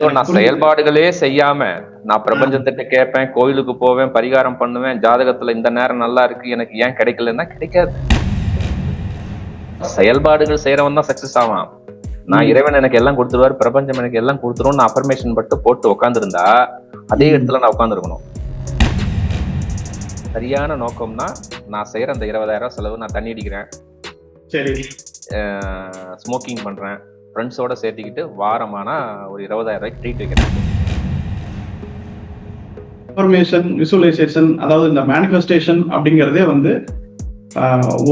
எனக்கு நான் புரியுது. செயல்பாடுகளே செய்யாம நான் ஆ, பிரபஞ்சத்திட்ட கேட்பேன், கோயிலுக்கு போவேன், பரிகாரம் பண்ணுவேன், ஜாதகத்துல இந்த நேரம் நல்லா இருக்கு, எனக்கு ஏன் கிடைக்கலன்னா கிடைக்காது. செயல்பாடுகள் செய்யறவன் தான் சக்சஸ் ஆவான். நான் ம், இறைவன் எனக்கு எல்லாம் கொடுத்துருவாரு, பிரபஞ்சம் எனக்கு எல்லாம் கொடுத்துரும், நான் அஃபர்மேஷன் மட்டும் போட்டு உட்காந்துருந்தா அதே ம். இடத்துல நான் உட்காந்துருக்கணும். சரியான நோக்கம்னா நான் செய்யற அந்த 20,000 செலவு, நான் தண்ணி அடிக்கிறேன், சரி. ஸ்மோக்கிங் பண்றேன், ஃப்ரெண்ட்ஸோட சேர்த்துக்கிட்டு வாரமானா ஒரு 20,000 ட்ரீட் வைக்கிறேன். இன்ஃபர்மேஷன் விசுவலைசேஷன், அதாவது இந்த மேனிஃபெஸ்டேஷன் அப்படிங்கிறதே வந்து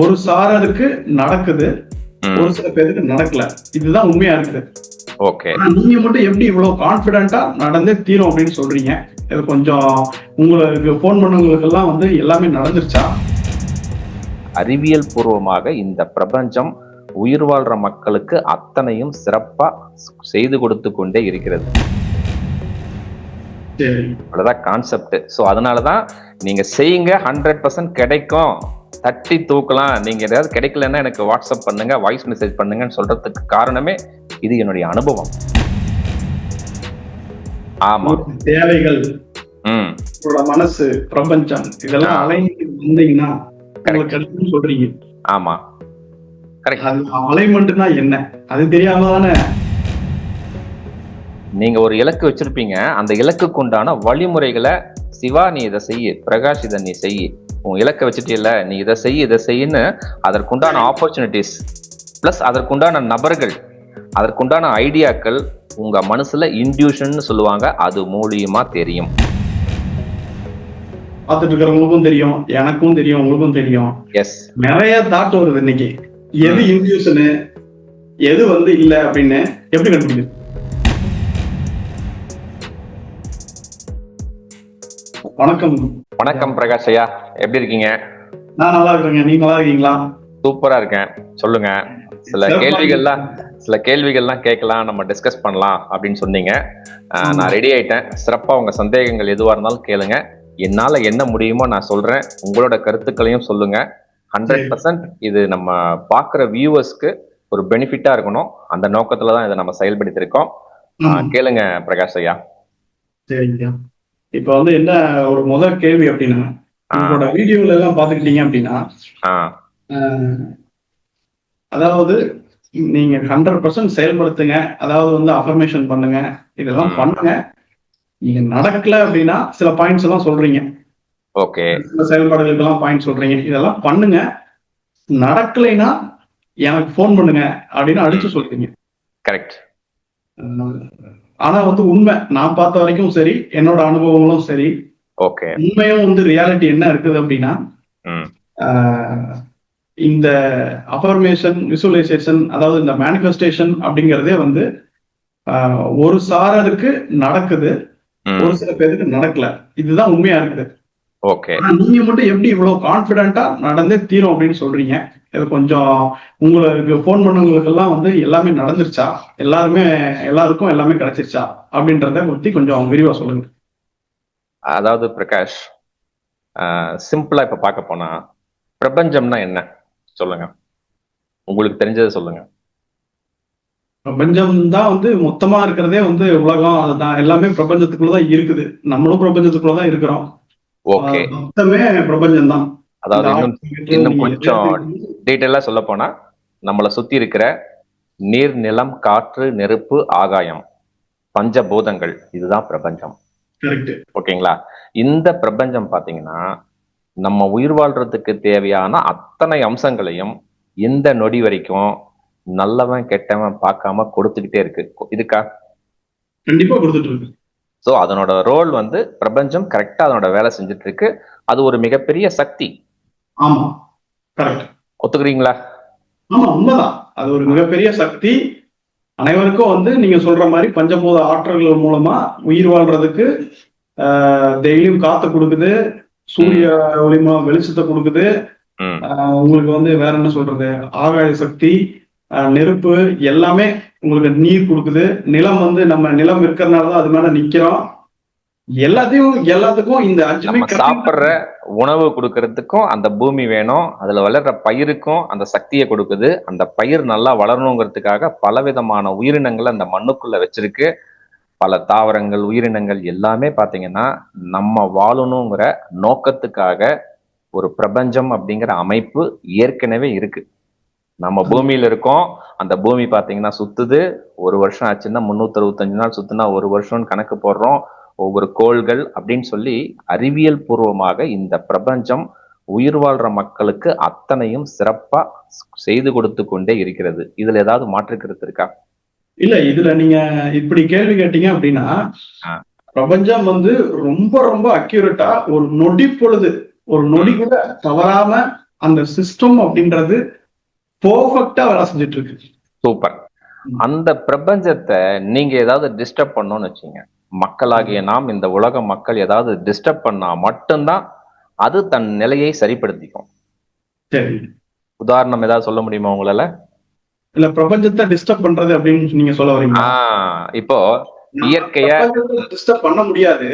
ஒரு சாரருக்கு நடக்குது, ஒரு சில பேருக்கு நடக்கல. இதுதான் உண்மையா இருக்குது. ஓகே, ஆனா நீங்க மட்டும் எப்படி இவ்வளவு கான்பிடென்ட்டா நடந்தே தீரும் அப்படின்னு சொல்றீங்க? இது கொஞ்சம் உங்களுக்கு போன் பண்ணவங்களுக்கு எல்லாம் வந்து எல்லாமே நடந்துருச்சா? அறிவியல் பூர்வமாக இந்த பிரபஞ்சம் உயிர் வாழ்ற மக்களுக்கு அத்தனையும் சிறப்பா செய்து கொடுத்து கொண்டே இருக்கிறது. சரி. அவ்வளவுதான் கான்செப்ட். ஸோ அதனாலதான் நீங்க செய்யுங்க, 100% கிடைக்கும், தட்டி தூக்கலாம். நீங்க ஏதாவது கிடைக்கலன்னா எனக்கு வாட்ஸ்அப் பண்ணுங்க, வாய்ஸ் மெசேஜ் பண்ணுங்கன்னு சொல்றதுக்கு காரணமே இது என்னுடைய அனுபவம். ஆமா. உங்களுக்கு தேவைகள், ம். உங்களோட மனசு, பிரபஞ்சம் இதெல்லாம் அலைன்மெண்ட் வந்தீங்கன்னா உங்களுக்கு கிடைக்கும்னு சொல்றீங்க. ஆமா, கரெக்ட். அது அலைன்மெண்ட்னா என்ன? அது தெரியாம தானே. நீங்க ஒரு இலக்கு வச்சிருப்பீங்க, அந்த இலக்குக்கு உண்டான வழிமுறைகளை, சிவா நீ இதை செய்யு, பிரகாஷ் இதை நீ செய்யு, உன் இலக்கை வச்சுட்டியல்ல நீ இதை செய்ய இதை செய்யுன்னு அதற்குண்டான ஆப்பர்ச்சுனிட்டிஸ் பிளஸ் அதற்குண்டான நபர்கள், அதற்குண்டான ஐடியாக்கள் உங்க மனசுல இன்ட்யூஷன் சொல்லுவாங்க, அது மூலியமா தெரியும். பார்த்துட்டு இருக்கிறவங்களுக்கும் தெரியும், எனக்கும் தெரியும், உங்களுக்கும் தெரியும். எஸ், நிறைய தாட் வருது இன்னைக்கு. எது இன்ட்யூஷனு, எது வந்து இல்ல அப்படின்னு எப்படி கண்டுபிடிக்குது? வணக்கம். வணக்கம் பிரகாஷ் ஐயா, எப்படி இருக்கீங்க? நான் நல்லா இருக்கிறேங்க, நீங்க நல்லா இருக்கீங்களா? சூப்பரா இருக்கேன். சொல்லுங்க. சில கேள்விகள்லாம் கேட்கலாம், நம்ம டிஸ்கஸ் பண்ணலாம் அப்படின்னு சொன்னீங்க. நான் ரெடி ஆயிட்டேன். சிறப்பா உங்க சந்தேகங்கள் எதுவா இருந்தாலும் கேளுங்க, என்னால என்ன முடியுமோ நான் சொல்றேன். உங்களோட கருத்துக்களையும் சொல்லுங்க. 100% இது நம்ம பாக்குற வியூவர்ஸ்க்கு ஒரு பெனிஃபிட்டா இருக்கணும், அந்த நோக்கத்துலதான் இதை நம்ம செயல்படுத்தி இருக்கோம். கேளுங்க பிரகாஷ் ஐயா. சரிங்க. இப்ப வந்து என்ன ஒரு முதல் கேள்வி அப்படின்னா, உங்களோட வீடியோல எல்லாம் பாத்துக்கிட்டீங்க அப்படின்னா, அதாவது நீங்க 100% செயல்படுத்துங்க, அதாவது வந்து அஃபர்மேஷன் பண்ணுங்க, இதெல்லாம் பண்ணுங்க. நீங்க நடக்கல அப்படின்னா சில பாயிண்ட்ஸ் எல்லாம் சொல்றீங்க. ஓகே, சில செயல்பாடுகளுக்கு எல்லாம் பாயிண்ட் சொல்றீங்க, இதெல்லாம் பண்ணுங்க. நடக்கலைன்னா எனக்கு போன் பண்ணுங்க அப்படின்னு அடிச்சு சொல்றீங்க. கரெக்ட். ஆனா வந்து உண்மை, நான் பார்த்த வரைக்கும் சரி, என்னோட அனுபவங்களும் சரி, ஓகே, உண்மையும் வந்து ரியாலிட்டி என்ன இருக்குது அப்படின்னா, இந்த அஃபர்மேஷன் விசுவலைசேஷன், அதாவது இந்த மேனிஃபெஸ்டேஷன் அப்படிங்கிறதே வந்து ஒரு சாரருக்கு நடக்குது, ஒரு சில பேருக்கு நடக்கல. இதுதான் உண்மையா இருக்குது. ஓகே, நீங்க மட்டும் எப்படி இவ்வளவு கான்பிடென்ட்டா நடந்தே தீரும் அப்படின்னு சொல்றீங்க? இது கொஞ்சம் உங்களுக்கு போன் பண்ணவங்களுக்கு எல்லாம் வந்து எல்லாமே நடந்துருச்சா, எல்லாருக்கும் எல்லாமே கிடைச்சிருச்சா அப்படின்றத பத்தி கொஞ்சம் விரிவா சொல்லுங்க. அதாவது பிரகாஷ், சிம்பிளா இப்ப பார்க்க போனா பிரபஞ்சம்னா என்ன சொல்லுங்க, உங்களுக்கு தெரிஞ்சதை சொல்லுங்க. பிரபஞ்சம் தான் வந்து மொத்தமா இருக்கிறதே வந்து உலகம், அதுதான் எல்லாமே பிரபஞ்சத்துக்குள்ளதான் இருக்குது, நம்மளும் பிரபஞ்சத்துக்குள்ளதான் இருக்கிறோம். ஓகே, மொத்தமே பிரபஞ்சம் தான். அதாவது இன்னும் கொஞ்சம் டீட்டெயிலா சொல்ல போனா, நம்மளை சுத்தி இருக்கிற நீர், நிலம், காற்று, நெருப்பு, ஆகாயம், பஞ்சபூதங்கள், இதுதான் பிரபஞ்சம். ஓகேங்களா? இந்த பிரபஞ்சம் பாத்தீங்கன்னா நம்ம உயிர் வாழ்றதுக்கு தேவையான அத்தனை அம்சங்களையும் இந்த நொடி வரைக்கும் நல்லவன் கெட்டவன் பார்க்காம கொடுத்துக்கிட்டே இருக்கு. இருக்கா? கண்டிப்பா கொடுத்துட்டு இருக்கு. சோ அதனோட ரோல் வந்து பிரபஞ்சம் கரெக்டா அதனோட வேலை செஞ்சுட்டு இருக்கு. அது ஒரு மிகப்பெரிய சக்தி. ஆமா, கரெக்ட். ஒத்துக்கிறீங்களா? ஆமா, உண்மைதான். அது ஒரு மிகப்பெரிய சக்தி. அனைவருக்கும் வந்து நீங்க சொல்ற மாதிரி பஞ்சபூத ஆற்றல்கள் மூலமா உயிர் வாழ்றதுக்கு டெய்லியும் காத்து கொடுக்குது, சூரிய ஒளிமா வெளிச்சத்தை கொடுக்குது, உங்களுக்கு வந்து வேற என்ன சொல்றது, ஆகாய சக்தி, நெருப்பு, எல்லாமே உங்களுக்கு நீர் கொடுக்குது. நிலம் வந்து நம்ம நிலம் இருக்கிறதுனாலதான் அது மேல நிக்கிறோம். எல்லாத்துக்கும் இந்த 5 சாப்பிடுற உணவு கொடுக்கறதுக்கும் அந்த பூமி வேணும், அதுல வளர்ற பயிருக்கும் அந்த சக்தியை கொடுக்குது. அந்த பயிர் நல்லா வளரணுங்கிறதுக்காக பலவிதமான உயிரினங்களை அந்த மண்ணுக்குள்ள வச்சிருக்கு. பல தாவரங்கள், உயிரினங்கள் எல்லாமே பாத்தீங்கன்னா நம்ம வாழணுங்கிற நோக்கத்துக்காக ஒரு பிரபஞ்சம் அப்படிங்கிற அமைப்பு ஏற்கனவே இருக்கு. நம்ம பூமியில இருக்கோம், அந்த பூமி பாத்தீங்கன்னா சுத்துது. ஒரு வருஷம் ஆச்சுன்னா 365 நாள் சுத்துனா ஒரு வருஷம்னு கணக்கு போடுறோம். ஒவ்வொரு கோள்கள் அப்படின்னு சொல்லி அறிவியல் பூர்வமாக இந்த பிரபஞ்சம் உயிர் வாழ்ற மக்களுக்கு அத்தனையும் சிறப்பா செய்து கொடுத்து கொண்டே இருக்கிறது. இதுல ஏதாவது மாற்று கருத்து இருக்கா? இல்ல, இதுல நீங்க இப்படி கேள்வி கேட்டீங்க அப்படின்னா, பிரபஞ்சம் வந்து ரொம்ப ரொம்ப அக்யூரேட்டா ஒரு நொடி பொழுது, ஒரு நொடி கூட தவறாம அந்த சிஸ்டம் அப்படின்றது பெர்ஃபெக்ட்டா வேலை செஞ்சுட்டு இருக்கு. சூப்பர். அந்த பிரபஞ்சத்தை நீங்க ஏதாவது டிஸ்டர்ப் பண்ணணும்னு வச்சீங்க, மக்களாகிய நாம், இந்த உலக மக்கள் ஏதாவது டிஸ்டர்ப் பண்ணா மட்டும்தான் அது தன் நிலையை சரிப்படுத்திக்கும். சரி, உதாரணம் ஏதாவது சொல்ல முடியுமா உங்களால? இல்ல, பிரபஞ்சத்தை டிஸ்டர்ப் பண்றது அப்படின்னு நீங்க சொல்ல வரீங்க. இப்போ இயற்கைய டிஸ்டர்ப் பண்ண முடியாது.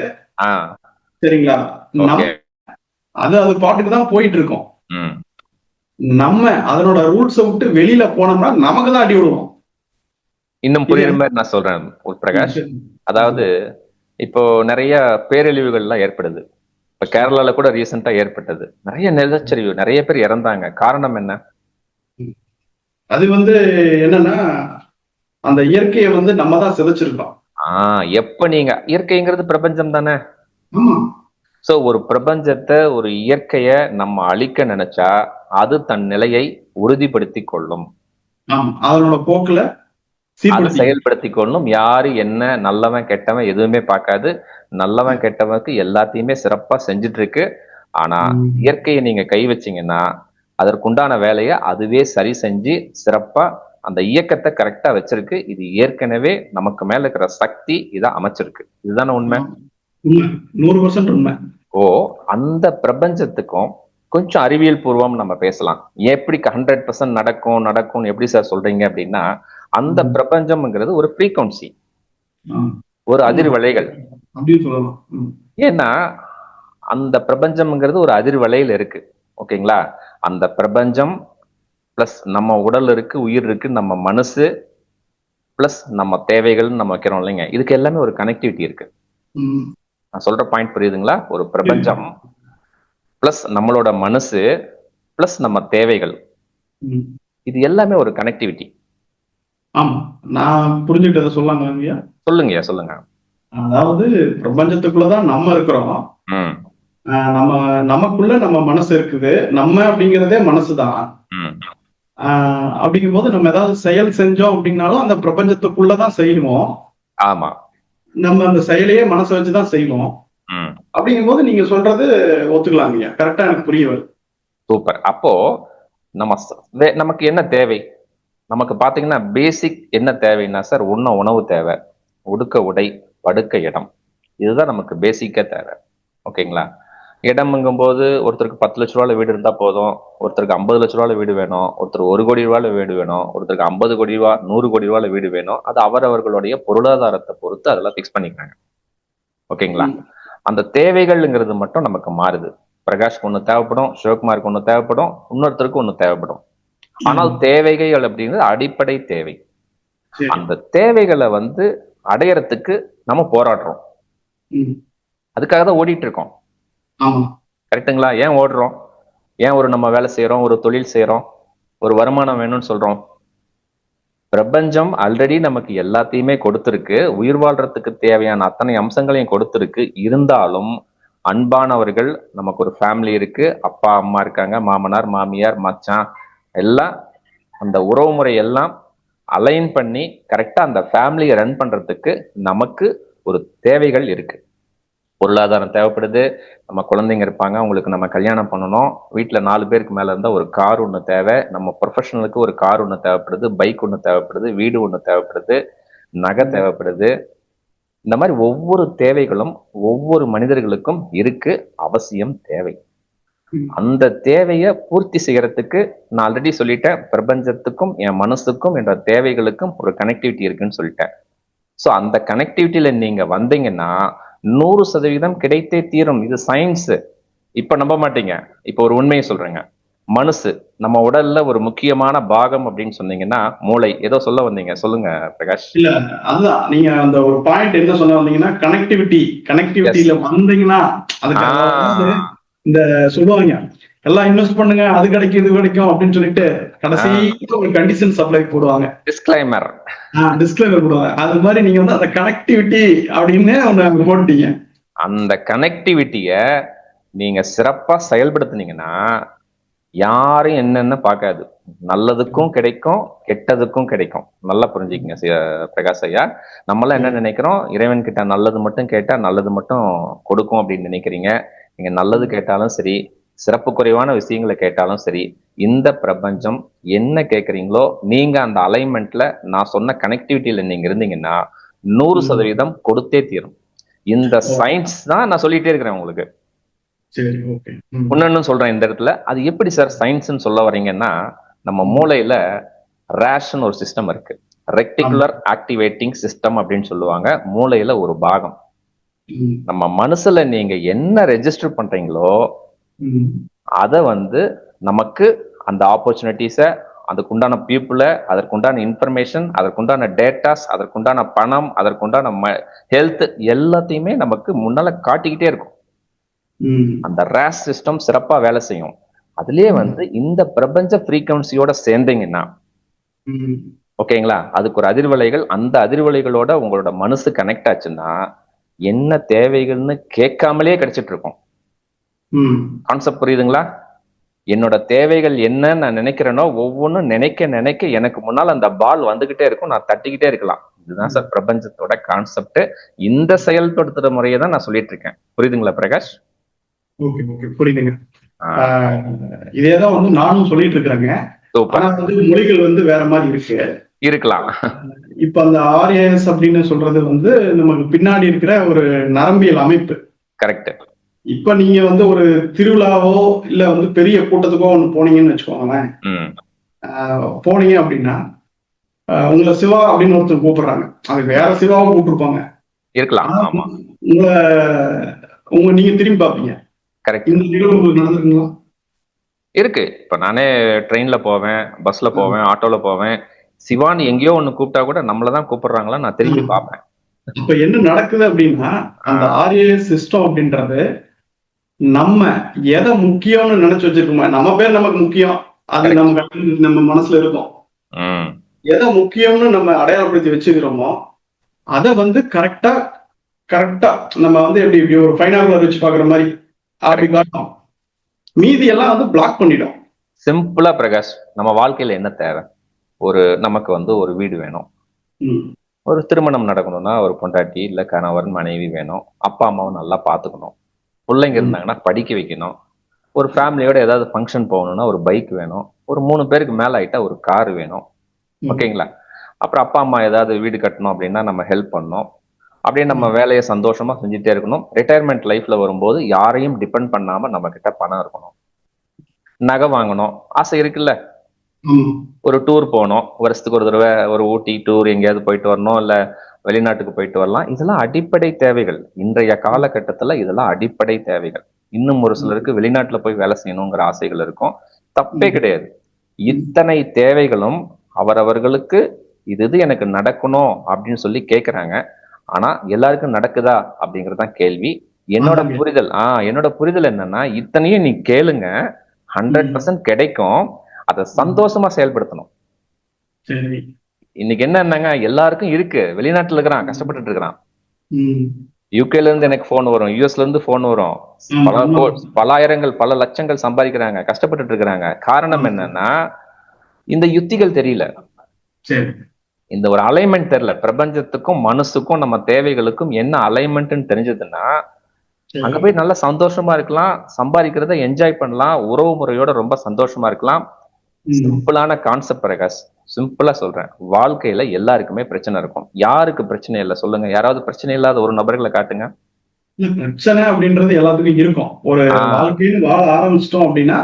சரிங்களா? ஓகே. அது பாட்டுக்கு தான் போயிட்டு இருக்கோம். நம்ம அதனோட ரூல்ஸை விட்டு வெளியில போனோம்னா நமக்கு தான் அடி விடுவோம். இன்னும் புரியுற மாதிரி நான் சொல்றேன் பிரகாஷ். அதாவது இப்போ நிறைய பேரழிவுகள்லாம் ஏற்படுது. இப்ப கேரளால கூட ரீசெண்டா ஏற்பட்டது. நிறைய நிலச்சரிவு, நிறைய பேர் இறந்தாங்க. காரணம் என்ன? அது வந்து என்னன்னா, அந்த இயற்கையை வந்து நம்ம தான் சிதைச்சிருக்கோம். எப்ப நீங்க இயற்கைங்கிறது பிரபஞ்சம் தானே. சோ ஒரு பிரபஞ்சத்தை, ஒரு இயற்கைய நம்ம அழிக்க நினைச்சா அது தன் நிலையை உறுதிப்படுத்தி கொள்ளும். அதனோட போக்குல செயல்படுத்தி கொள்ளும். யாரு என்ன நல்லவன் கெட்டவன் எதுவுமே பார்க்காது. நல்லவன் கெட்டவனுக்கு எல்லாத்தையுமே சிறப்பா செஞ்சுட்டு இருக்கு. ஆனா இயற்கையை நீங்க கை வச்சீங்கன்னா அதற்குண்டான வேலையை அதுவே சரி செஞ்சு சிறப்பா அந்த இயக்கத்தை கரெக்டா வச்சிருக்கு. இது ஏற்கனவே நமக்கு மேல இருக்கிற சக்தி இதை அமைச்சிருக்கு. இதுதானே உண்மை? 100% உண்மை. அந்த பிரபஞ்சத்துக்கும் கொஞ்சம் அறிவியல் பூர்வம் நம்ம பேசலாம். எப்படி 100% நடக்கும் எப்படி சார் சொல்றீங்க அப்படின்னா, அந்த பிரபஞ்சம்ங்கிறது ஒரு ஃப்ரீக்வன்சி, ஒரு அதிர்வலைகள். ஏன்னா அந்த பிரபஞ்சம்ங்கிறது ஒரு அதிர்வலையில இருக்கு. ஓகேங்களா? அந்த பிரபஞ்சம் பிளஸ் நம்ம உடல் இருக்கு, உயிர் இருக்கு, நம்ம மனசு பிளஸ் நம்ம தேவைகள் நம்ம வைக்கிறோம் இல்லைங்க, இதுக்கு எல்லாமே ஒரு கனெக்டிவிட்டி இருக்கு. நான் சொல்ற பாயிண்ட் புரியுதுங்களா? ஒரு பிரபஞ்சம் பிளஸ் நம்மளோட மனசு பிளஸ் நம்ம தேவைகள், இது எல்லாமே ஒரு கனெக்டிவிட்டி. ஆமா, நான் புரிஞ்சுக்கிட்டத சொல்லாங்க. சொல்லுங்க. அதாவது பிரபஞ்சத்துக்குள்ளதான் நம்ம இருக்கிறோம். நமக்குள்ள நம்ம மனசு இருக்குது. நம்ம அப்படிங்கிறதே மனசுதான். அப்படிங்கும்போது நம்ம ஏதாவது செயல் செஞ்சோம் அப்படின்னாலும் அந்த பிரபஞ்சத்துக்குள்ளதான் செய்வோம். ஆமா, நம்ம அந்த செயலையே மனசை வச்சுதான் செய்வோம். அப்படிங்கும்போது நீங்க சொல்றது ஒத்துக்கலாங்க. கரெக்டா எனக்கு புரிய வருது. சூப்பர். அப்போ நமக்கு என்ன தேவை? நமக்கு பாத்தீங்கன்னா பேசிக் என்ன தேவைன்னா சார், உணவு தேவை, உடுக்க உடை, படுக்க இடம். இதுதான் நமக்கு பேசிக்கா தேவை. ஓகேங்களா? இடம்ங்கும் போது ஒருத்தருக்கு 10 லட்ச ரூபாய் வீடு இருந்தா போதும், ஒருத்தருக்கு 50 லட்ச ரூபாய் வீடு வேணும், ஒருத்தர் 1 கோடி ரூபாய் வீடு வேணும், ஒருத்தருக்கு 50 கோடி ரூபாய் 100 கோடி ரூபாய் வீடு வேணும். அது அவரவர்களுடைய பொருளாதாரத்தை பொறுத்து அதெல்லாம் பிக்ஸ் பண்ணிக்கிறாங்க. ஓகேங்களா? அந்த தேவைகள்ங்கிறது மட்டும் நமக்கு மாறுது. பிரகாஷ்க்கு ஒண்ணு தேவைப்படும், சிவகுமாருக்கு ஒண்ணு தேவைப்படும், இன்னொருத்தருக்கு ஒண்ணு தேவைப்படும். ஆனால் தேவைகள் அப்படிங்கிறது அடிப்படை தேவை. அந்த தேவைகளை அடையறதுக்கு நம்ம போராடுறோம். அதுக்காக தான் ஓடிட்டு இருக்கோம். கரெக்டுங்களா? ஏன் ஓடுறோம்? ஏன் நம்ம வேலை செய்யறோம், ஒரு தொழில் செய்யறோம், ஒரு வருமானம் வேணும்னு சொல்றோம்? பிரபஞ்சம் ஆல்ரெடி நமக்கு எல்லாத்தையுமே கொடுத்திருக்கு. உயிர் வாழ்றதுக்கு தேவையான அத்தனை அம்சங்களையும் கொடுத்திருக்கு. இருந்தாலும் அன்பானவர்கள், நமக்கு ஒரு ஃபேமிலி இருக்கு, அப்பா அம்மா இருக்காங்க, மாமனார் மாமியார் மச்சான் எல்லாம், அந்த உறவு முறை எல்லாம் அலைன் பண்ணி கரெக்டா அந்த ஃபேமிலியை ரன் பண்றதுக்கு நமக்கு ஒரு தேவைகள் இருக்கு. பொருளாதாரம் தேவைப்படுது, நம்ம குழந்தைங்க இருப்பாங்க, அவங்களுக்கு நம்ம கல்யாணம் பண்ணணும், வீட்டுல 4 பேருக்கு மேல இருந்தா ஒரு கார் ஒண்ணு தேவை, நம்ம ப்ரொஃபஷனலுக்கு ஒரு கார் ஒண்ணு தேவைப்படுது, பைக் ஒண்ணு தேவைப்படுது, வீடு ஒண்ணு தேவைப்படுது, நகை தேவைப்படுது. இந்த மாதிரி ஒவ்வொரு தேவைகளும் ஒவ்வொரு மனிதர்களுக்கும் இருக்கு, அவசியம் தேவை. அந்த தேவையை பூர்த்தி செய்யறதுக்கு நான் ஆல்ரெடி சொல்லிட்டேன், பிரபஞ்சத்துக்கும் என் மனசுக்கும் என்ற தேவைகளுக்கும் ஒரு கனெக்டிவிட்டி இருக்குன்னு சொல்லிட்டேன். சோ அந்த கனெக்டிவிட்டியில நீங்க வந்தீங்கன்னா 100% கிடைத்தே தீரும். இது சயின்ஸ். இப்ப நம்ப மாட்டீங்க. இப்ப ஒரு உண்மையை சொல்றேங்க. மனசு நம்ம உடல்ல ஒரு முக்கியமான பாகம் அப்படின்னு சொன்னீங்கன்னா மூளை. ஏதோ சொல்ல வந்தீங்க, சொல்லுங்க பிரகாஷ். இல்ல, அதுதான் நீங்க அந்த ஒரு பாயிண்ட் என்ன சொல்ல வந்தீங்கன்னா, எஸ். கனெக்டிவிட்டியில வந்தீங்கன்னா அதுக்கு அதாவது இந்த சொல்லுவாங்க, எல்லாம் இன்வெஸ்ட் பண்ணுங்க, அது கிடைக்கும் இது கிடைக்கும் அப்படின்னு சொல்லிட்டு கடைசி ஒரு கண்டிஷன் சப்ளை போடுவாங்க, டிஸ்க்ளைமர். டிஸ்கிளைமர் போடுவாங்க. அது மாதிரி நீங்க வந்து அந்த கனெக்டிவிட்டி அப்படின்னு ஒண்ணு போட்டீங்க. அந்த கனெக்டிவிட்டிய நீங்க சிறப்பா செயல்படுத்துனீங்கன்னா யாரும் என்னென்ன பார்க்காது. நல்லதுக்கும் கிடைக்கும், கெட்டதுக்கும் கிடைக்கும். நல்லா புரிஞ்சுக்கங்க பிரகாஷ் ஐயா. நம்மளாம் என்ன நினைக்கிறோம், இறைவன் கிட்ட நல்லது மட்டும் கேட்டா நல்லது மட்டும் கொடுக்கும் அப்படின்னு நினைக்கிறீங்க. நீங்க நல்லது கேட்டாலும் சரி, சிறப்பு குறைவான விஷயங்களை கேட்டாலும் சரி, இந்த பிரபஞ்சம் என்ன கேட்குறீங்களோ நீங்க அந்த அலைன்மெண்ட்ல நான் சொன்ன கனெக்டிவிட்டியில நீங்க இருந்தீங்கன்னா 100% கொடுத்தே தீரும். இந்த சயின்ஸ் தான் நான் சொல்லிட்டே இருக்கிறேன் உங்களுக்கு. சரி, ஓகே. ஒன்னு சொல்றேன் இந்த இடத்துல, அது எப்படி சார் சயின்ஸ்னு சொல்ல வரீங்கன்னா, நம்ம மூளையில ரேஷன் ஒரு சிஸ்டம் இருக்கு, ரெக்டிகுலர் ஆக்டிவேட்டிங் சிஸ்டம் அப்படின்னு சொல்லுவாங்க. மூளையில ஒரு பாகம். நம்ம மனசுல நீங்க என்ன ரெஜிஸ்டர் பண்றீங்களோ அத வந்து நமக்கு அந்த ஆப்பர்ச்சுனிட்டிஸ, அதுக்குண்டான பீப்புளை, அதற்குண்டான இன்ஃபர்மேஷன், அதற்குண்டான டேட்டாஸ், அதற்குண்டான பணம், அதற்குண்டான ஹெல்த் எல்லாத்தையுமே நமக்கு முன்னால காட்டிக்கிட்டே இருக்கும். அந்த ரேஸ் சிஸ்டம் சிறப்பா வேலை செய்யும். அதுலயே வந்து இந்த பிரபஞ்ச ஃப்ரீக்வன்சியோட சேர்ந்தீங்கன்னா ஓகேங்களா, அதுக்கு ஒரு அதிர்வலைகள், அந்த அதிர்வலைகளோட உங்களோட மனசு கனெக்ட் ஆச்சுன்னா என்ன தேவைகள்னு கேட்காமலே கிடைச்சிட்டு இருக்கும். கான்செப்ட் புரியுதுங்களா? என்னோட தேவைகள் என்னன்னு நான் நினைக்கிறேனோ ஒவ்வொன்றும் நினைக்க நினைக்க எனக்கு முன்னால் அந்த பால் வந்துகிட்டே இருக்கும், நான் தட்டிக்கிட்டே இருக்கலாம். இதுதான் சார் பிரபஞ்சத்தோட கான்செப்ட். இந்த செயல்படுத்துற முறையை தான் நான் சொல்லிட்டு இருக்கேன். புரியுதுங்களா பிரகாஷ்? ஓகே, ஓகே, புரியுதுங்க. இதேதான் வந்து நானும் சொல்லிட்டு இருக்கிறேங்க. ஆனா வந்து மொழிகள் வந்து வேற மாதிரி இருக்கு, இருக்கலாம். இப்ப அந்த ஆர்ஏஎஸ் அப்படின்னு சொல்றது வந்து நமக்கு பின்னாடி இருக்கிற ஒரு நரம்பியல் அமைப்பு. கரெக்ட். இப்ப நீங்க வந்து ஒரு திருவிழாவோ இல்ல வந்து பெரிய கூட்டத்துக்கோ ஒண்ணு போனீங்கன்னு வச்சுக்கோங்களேன். போனீங்க அப்படின்னா உங்களை சிவா அப்படின்னு ஒருத்தர் கூப்பிடுறாங்க, அது வேற சிவாவும் கூப்பிட்டுருப்பாங்க, இருக்கலாம். நீங்க திரும்பி பாப்பீங்க. கரெக்ட். இந்த நிகழ்வு உங்களுக்கு நடந்திருக்குங்களா? இருக்கு. இப்ப நானே ட்ரெயின்ல போவேன், பஸ்ல போவேன், ஆட்டோல போவேன், சிவான்னு எங்கேயோ ஒண்ணு கூப்பிட்டா கூட நம்மளதான் கூப்பிடுறாங்களா நான் திரும்பி பார்ப்பேன். இப்ப என்ன நடக்குது அப்படின்னா, அந்த ஆர்ஏஎஸ் சிஸ்டம் அப்படின்றது நம்ம எதை முக்கியம்னு நினைச்சு வச்சிருக்கோமா, நம்ம பேர் நமக்கு முக்கியம், அது நம்ம மனசுல இருக்கும். எதை முக்கியம்னு நம்ம அடையாளப்படுத்தி வச்சுக்கிறோமோ அதை வந்து கரெக்டா நம்ம வந்து எப்படி ஒரு பைனாகுலர் வச்சு பாக்குற மாதிரி அப்படி காட்டும், மீதி எல்லாம் வந்து பிளாக் பண்ணிடும். சிம்பிளா பிரகாஷ், நம்ம வாழ்க்கையில என்ன தேவை? நமக்கு வந்து ஒரு வீடு வேணும், ஒரு திருமணம் நடக்கணும்னா ஒரு பொண்டாட்டி இல்ல கணவன் மனைவி வேணும், அப்பா அம்மாவும் நல்லா பாத்துக்கணும், பிள்ளைங்க இருந்தாங்கன்னா படிக்க வைக்கணும், ஒரு ஃபேமிலியோட ஏதாவது ஃபங்க்ஷன் போகணும்னா ஒரு பைக் வேணும், ஒரு 3 பேருக்கு மேல ஆயிட்டா ஒரு கார் வேணும். ஓகேங்களா? அப்புறம் அப்பா அம்மா ஏதாவது வீடு கட்டணும் அப்படின்னா நம்ம ஹெல்ப் பண்ணணும். அப்படியே நம்ம வேலையை சந்தோஷமா செஞ்சுட்டே இருக்கணும். ரிட்டையர்மெண்ட் லைஃப்ல வரும்போது யாரையும் டிபெண்ட் பண்ணாம நம்ம கிட்ட பணம் இருக்கணும். நகை வாங்கணும் ஆசை இருக்குல்ல, ஒரு டூர் போகணும், வருஷத்துக்கு ஒரு தடவை ஒரு ஊட்டி டூர் எங்கேயாவது போயிட்டு வரணும், இல்ல வெளிநாட்டுக்கு போயிட்டு வரலாம். இதெல்லாம் அடிப்படை தேவைகள். இன்றைய காலகட்டத்துல இதெல்லாம் அடிப்படை தேவைகள். இன்னும் ஒரு சிலருக்கு வெளிநாட்டுல போய் வேலை செய்யணுங்கிற ஆசைகள் இருக்கும், தப்பே கிடையாது. இத்தனை தேவைகளும் அவரவர்களுக்கு இது எனக்கு நடக்கணும் அப்படின்னு சொல்லி கேட்கறாங்க. ஆனா எல்லாருக்கும் நடக்குதா அப்படிங்கறதுதான் கேள்வி. என்னோட புரிதல் என்னன்னா, இத்தனையும் நீ கேளுங்க, 100% கிடைக்கும், அதை சந்தோஷமா செயல்படுத்தணும். இன்னைக்கு என்னன்னாங்க, எல்லாருக்கும் இருக்கு, வெளிநாட்டுல இருக்கிறான், கஷ்டப்பட்டு இருக்கிறான், யூகேல இருந்து எனக்கு போன் வரும், யூஎஸ்ல இருந்து போன் வரும், பல ஆயிரங்கள் பல லட்சங்கள் சம்பாதிக்கிறாங்க, கஷ்டப்பட்டு இருக்கிறாங்க. காரணம் என்னன்னா, இந்த யுத்திகள் தெரியல, இந்த ஒரு அலைன்மெண்ட் தெரியல. பிரபஞ்சத்துக்கும் மனசுக்கும் நம்ம தேவைகளுக்கும் என்ன அலைன்மெண்ட் தெரிஞ்சதுன்னா அங்க போய் நல்லா சந்தோஷமா இருக்கலாம், சம்பாதிக்கிறத என்ஜாய் பண்ணலாம், உறவு முறையோட ரொம்ப சந்தோஷமா இருக்கலாம். சிம்பிளான கான்செப்ட் பிரகாஷ், சிம்பிளா சொல்றேன். வாழ்க்கையில எல்லாருக்குமே பிரச்சனை இருக்கும். யாருக்கு பிரச்சனை இல்லை சொல்லுங்க? யாராவது பிரச்சனை இல்லாத ஒரு நபர்களை காட்டுங்க. பிரச்சனை அப்படின்றது எல்லாத்துக்கும் இருக்கும். ஒரு வாழ்க்கையில் வாழ ஆரம்பிச்சிட்டோம் அப்படின்னா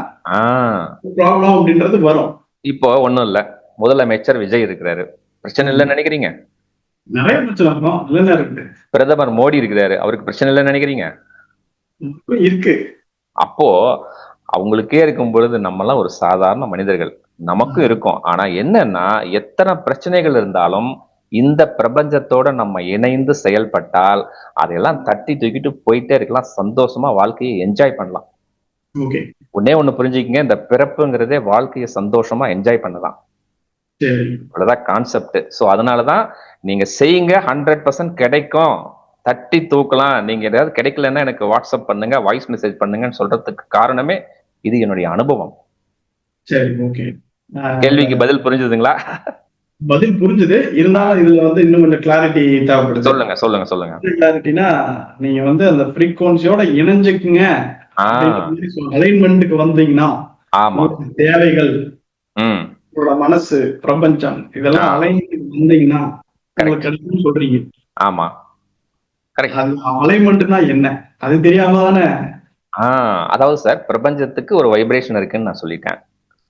ப்ராப்ளம் அப்படின்றது வரும். இப்போ ஒண்ணும் இல்ல, முதலமைச்சர் விஜய் இருக்கிறாரு, பிரச்சனை இல்லைன்னு நினைக்கிறீங்க? நிறைய பிரச்சனை இருக்கும். பிரதமர் மோடி இருக்கிறாரு, அவருக்கு பிரச்சனை இல்லைன்னு நினைக்கிறீங்க? இருக்கு. அப்போ அவங்களுக்கே இருக்கும் பொழுது நம்மலாம் ஒரு சாதாரண மனிதர்கள், நமக்கும் இருக்கும். ஆனா என்னன்னா, எத்தனை பிரச்சனைகள் இருந்தாலும் இந்த பிரபஞ்சத்தோட நம்ம இணைந்து செயல்பட்டால் அதையெல்லாம் தட்டி தூக்கிட்டு போயிட்டே இருக்கலாம், சந்தோஷமா வாழ்க்கையை என்ஜாய் பண்ணலாம். ஓகே. ஒண்ணே ஒண்ணு புரிஞ்சுக்கங்க, இந்த பிறப்புங்கிறதே வாழ்க்கையை சந்தோஷமா என்ஜாய் பண்ணலாம். சரி. அவ்வளவுதான் கான்செப்ட். சோ அதனாலதான் நீங்க செய்யுங்க, 100% கிடைக்கும், தட்டி தூக்கலாம். நீங்க ஏதாவது கிடைக்கலன்னா எனக்கு வாட்ஸ்அப் பண்ணுங்க, வாய்ஸ் மெசேஜ் பண்ணுங்கன்னு சொல்றதுக்கு காரணமே இது என்னுடைய அனுபவம். சரி. ஓகே. கேள்விக்கு பதில் புரிஞ்சுதுங்களா? பதில் புரிஞ்சுது. இருந்தாலும் இதுல வந்து இன்னும் கொஞ்சம் கிளாரிட்டி தேவைப்படுது. சொல்லுங்க சொல்லுங்க சொல்லுங்க. கிளாரிட்டினா நீங்க வந்து அந்த ஃப்ரீக்வன்சியோட இணைஞ்சுக்குங்க, அலைன்மெண்ட்டுக்கு வந்தீங்கன்னா ஆமா. தேவைகள், ம். உங்களோட மனசு, பிரபஞ்சம் இதெல்லாம் அலைன்மெண்ட் வந்தீங்கன்னா உங்களுக்கு கிடைக்கும்னு சொல்றீங்க. ஆமா, கரெக்ட். அலைன்மெண்ட்னா என்ன அது தெரியாம தானே. அதாவது சார், பிரபஞ்சத்துக்கு ஒரு வைப்ரேஷன் இருக்குன்னு நான் சொல்லிட்டேன்.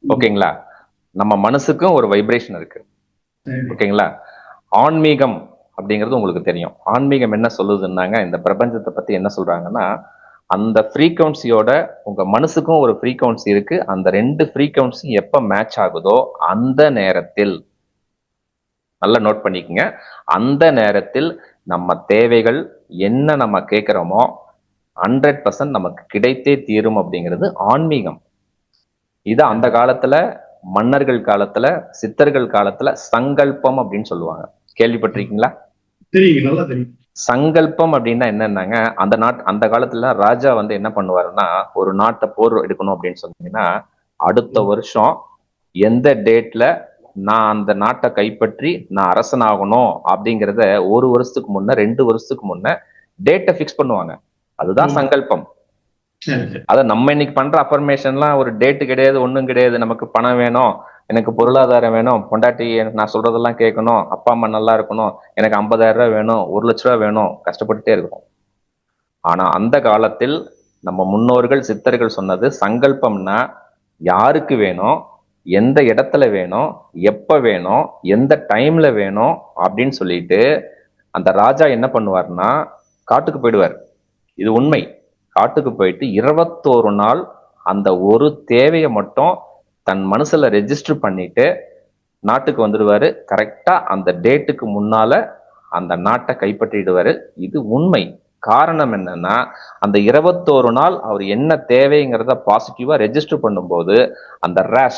ஓகேங்களா? நம்ம மனசுக்கும் ஒரு வைப்ரேஷன் இருக்கு. ஓகேங்களா? ஆன்மீகம் அப்படிங்கிறது உங்களுக்கு தெரியும். ஆன்மீகம் என்ன சொல்லுதுன்னாங்க, இந்த பிரபஞ்சத்தை பத்தி என்ன சொல்றாங்கன்னா, அந்த ஃப்ரீக்வன்சியோட உங்க மனசுக்கும் ஒரு ஃப்ரீக்வன்சி இருக்கு. அந்த 2 ஃப்ரீக்வன்சி எப்ப மேட்ச் ஆகுதோ அந்த நேரத்தில், நல்லா நோட் பண்ணிக்கங்க, அந்த நேரத்தில் நம்ம தேவைகள் என்ன நம்ம கேட்கிறோமோ 100% நமக்கு கிடைத்தே தீரும் அப்படிங்கிறது ஆன்மீகம். இது அந்த காலத்துல, மன்னர்கள் காலத்துல, சித்தர்கள் காலத்துல சங்கல்பம் அப்படின்னு சொல்லுவாங்க. கேள்விப்பட்டிருக்கீங்களா? தெரியும், நல்லா தெரியும். சங்கல்பம் அப்படின்னா என்னன்னாங்க, அந்த காலத்துல ராஜா வந்து என்ன பண்ணுவாருன்னா, ஒரு நாட்டை போர் எடுக்கணும் அப்படின்னு சொன்னீங்கன்னா, அடுத்த வருஷம் எந்த டேட்ல நான் அந்த நாட்டை கைப்பற்றி நான் அரசனாகணும் அப்படிங்கிறத 1 வருஷத்துக்கு முன்ன, 2 வருஷத்துக்கு முன்ன டேட்டை பிக்ஸ் பண்ணுவாங்க. அதுதான் சங்கல்பம். அத நம்ம இன்னைக்கு பண்ற அஃபர்மேஷன்லாம் ஒரு டேட்டு கிடையாது, ஒண்ணும் கிடையாது. நமக்கு பணம் வேணும், எனக்கு பொருளாதாரம் வேணும், பொண்டாட்டி நான் சொல்றதெல்லாம் கேட்கணும், அப்பா அம்மா நல்லா இருக்கணும், எனக்கு 50,000 ரூபாய் வேணும், 1,00,000 ரூபாய் வேணும், கஷ்டப்பட்டுட்டே இருக்கும். ஆனா அந்த காலத்தில் நம்ம முன்னோர்கள் சித்தர்கள் சொன்னது சங்கல்பம்னா யாருக்கு வேணும், எந்த இடத்துல வேணும், எப்ப வேணும், எந்த டைம்ல வேணும் அப்படின்னு சொல்லிட்டு அந்த ராஜா என்ன பண்ணுவார்னா காட்டுக்கு போயிடுவார். இது உண்மை. காட்டுக்கு போயிட்டு 21 நாள் அந்த ஒரு தேவையை மட்டும் தன் மனசுல ரெஜிஸ்டர் பண்ணிட்டு நாட்டுக்கு வந்துடுவாரு. கரெக்டா அந்த டேட்டுக்கு முன்னால அந்த நாட்டை கைப்பற்றிடுவாரு. இது உண்மை. காரணம் என்னன்னா, அந்த 21 நாள் அவர் என்ன தேவைங்கிறத பாசிட்டிவா ரெஜிஸ்டர் பண்ணும்போது அந்த RAS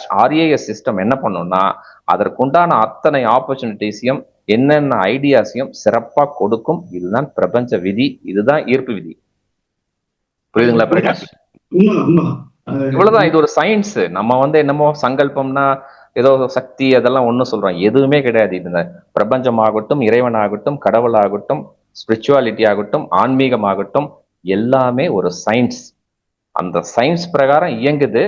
சிஸ்டம் என்ன பண்ணும்னா அதற்குண்டான அத்தனை ஆப்பர்ச்சுனிட்டிஸையும் என்னென்ன ஐடியாஸையும் சிறப்பா கொடுக்கும். இதுதான் பிரபஞ்ச விதி, இதுதான் ஈர்ப்பு விதி. புரியுதுங்களா பிரகாஷ்? இவ்வளவுதான். இது ஒரு சயின்ஸ். நம்ம வந்து என்னமோ சங்கல்பம்னா ஏதோ சக்தி அதெல்லாம் ஒண்ணும் சொல்றோம், எதுவுமே கிடையாது. இந்த பிரபஞ்சம் ஆகட்டும், இறைவன் ஆகட்டும், கடவுள் ஆகட்டும், ஸ்பிரிச்சுவாலிட்டி ஆகட்டும், ஆன்மீகம் ஆகட்டும், எல்லாமே ஒரு சயின்ஸ். அந்த சயின்ஸ் பிரகாரம் இயங்குது.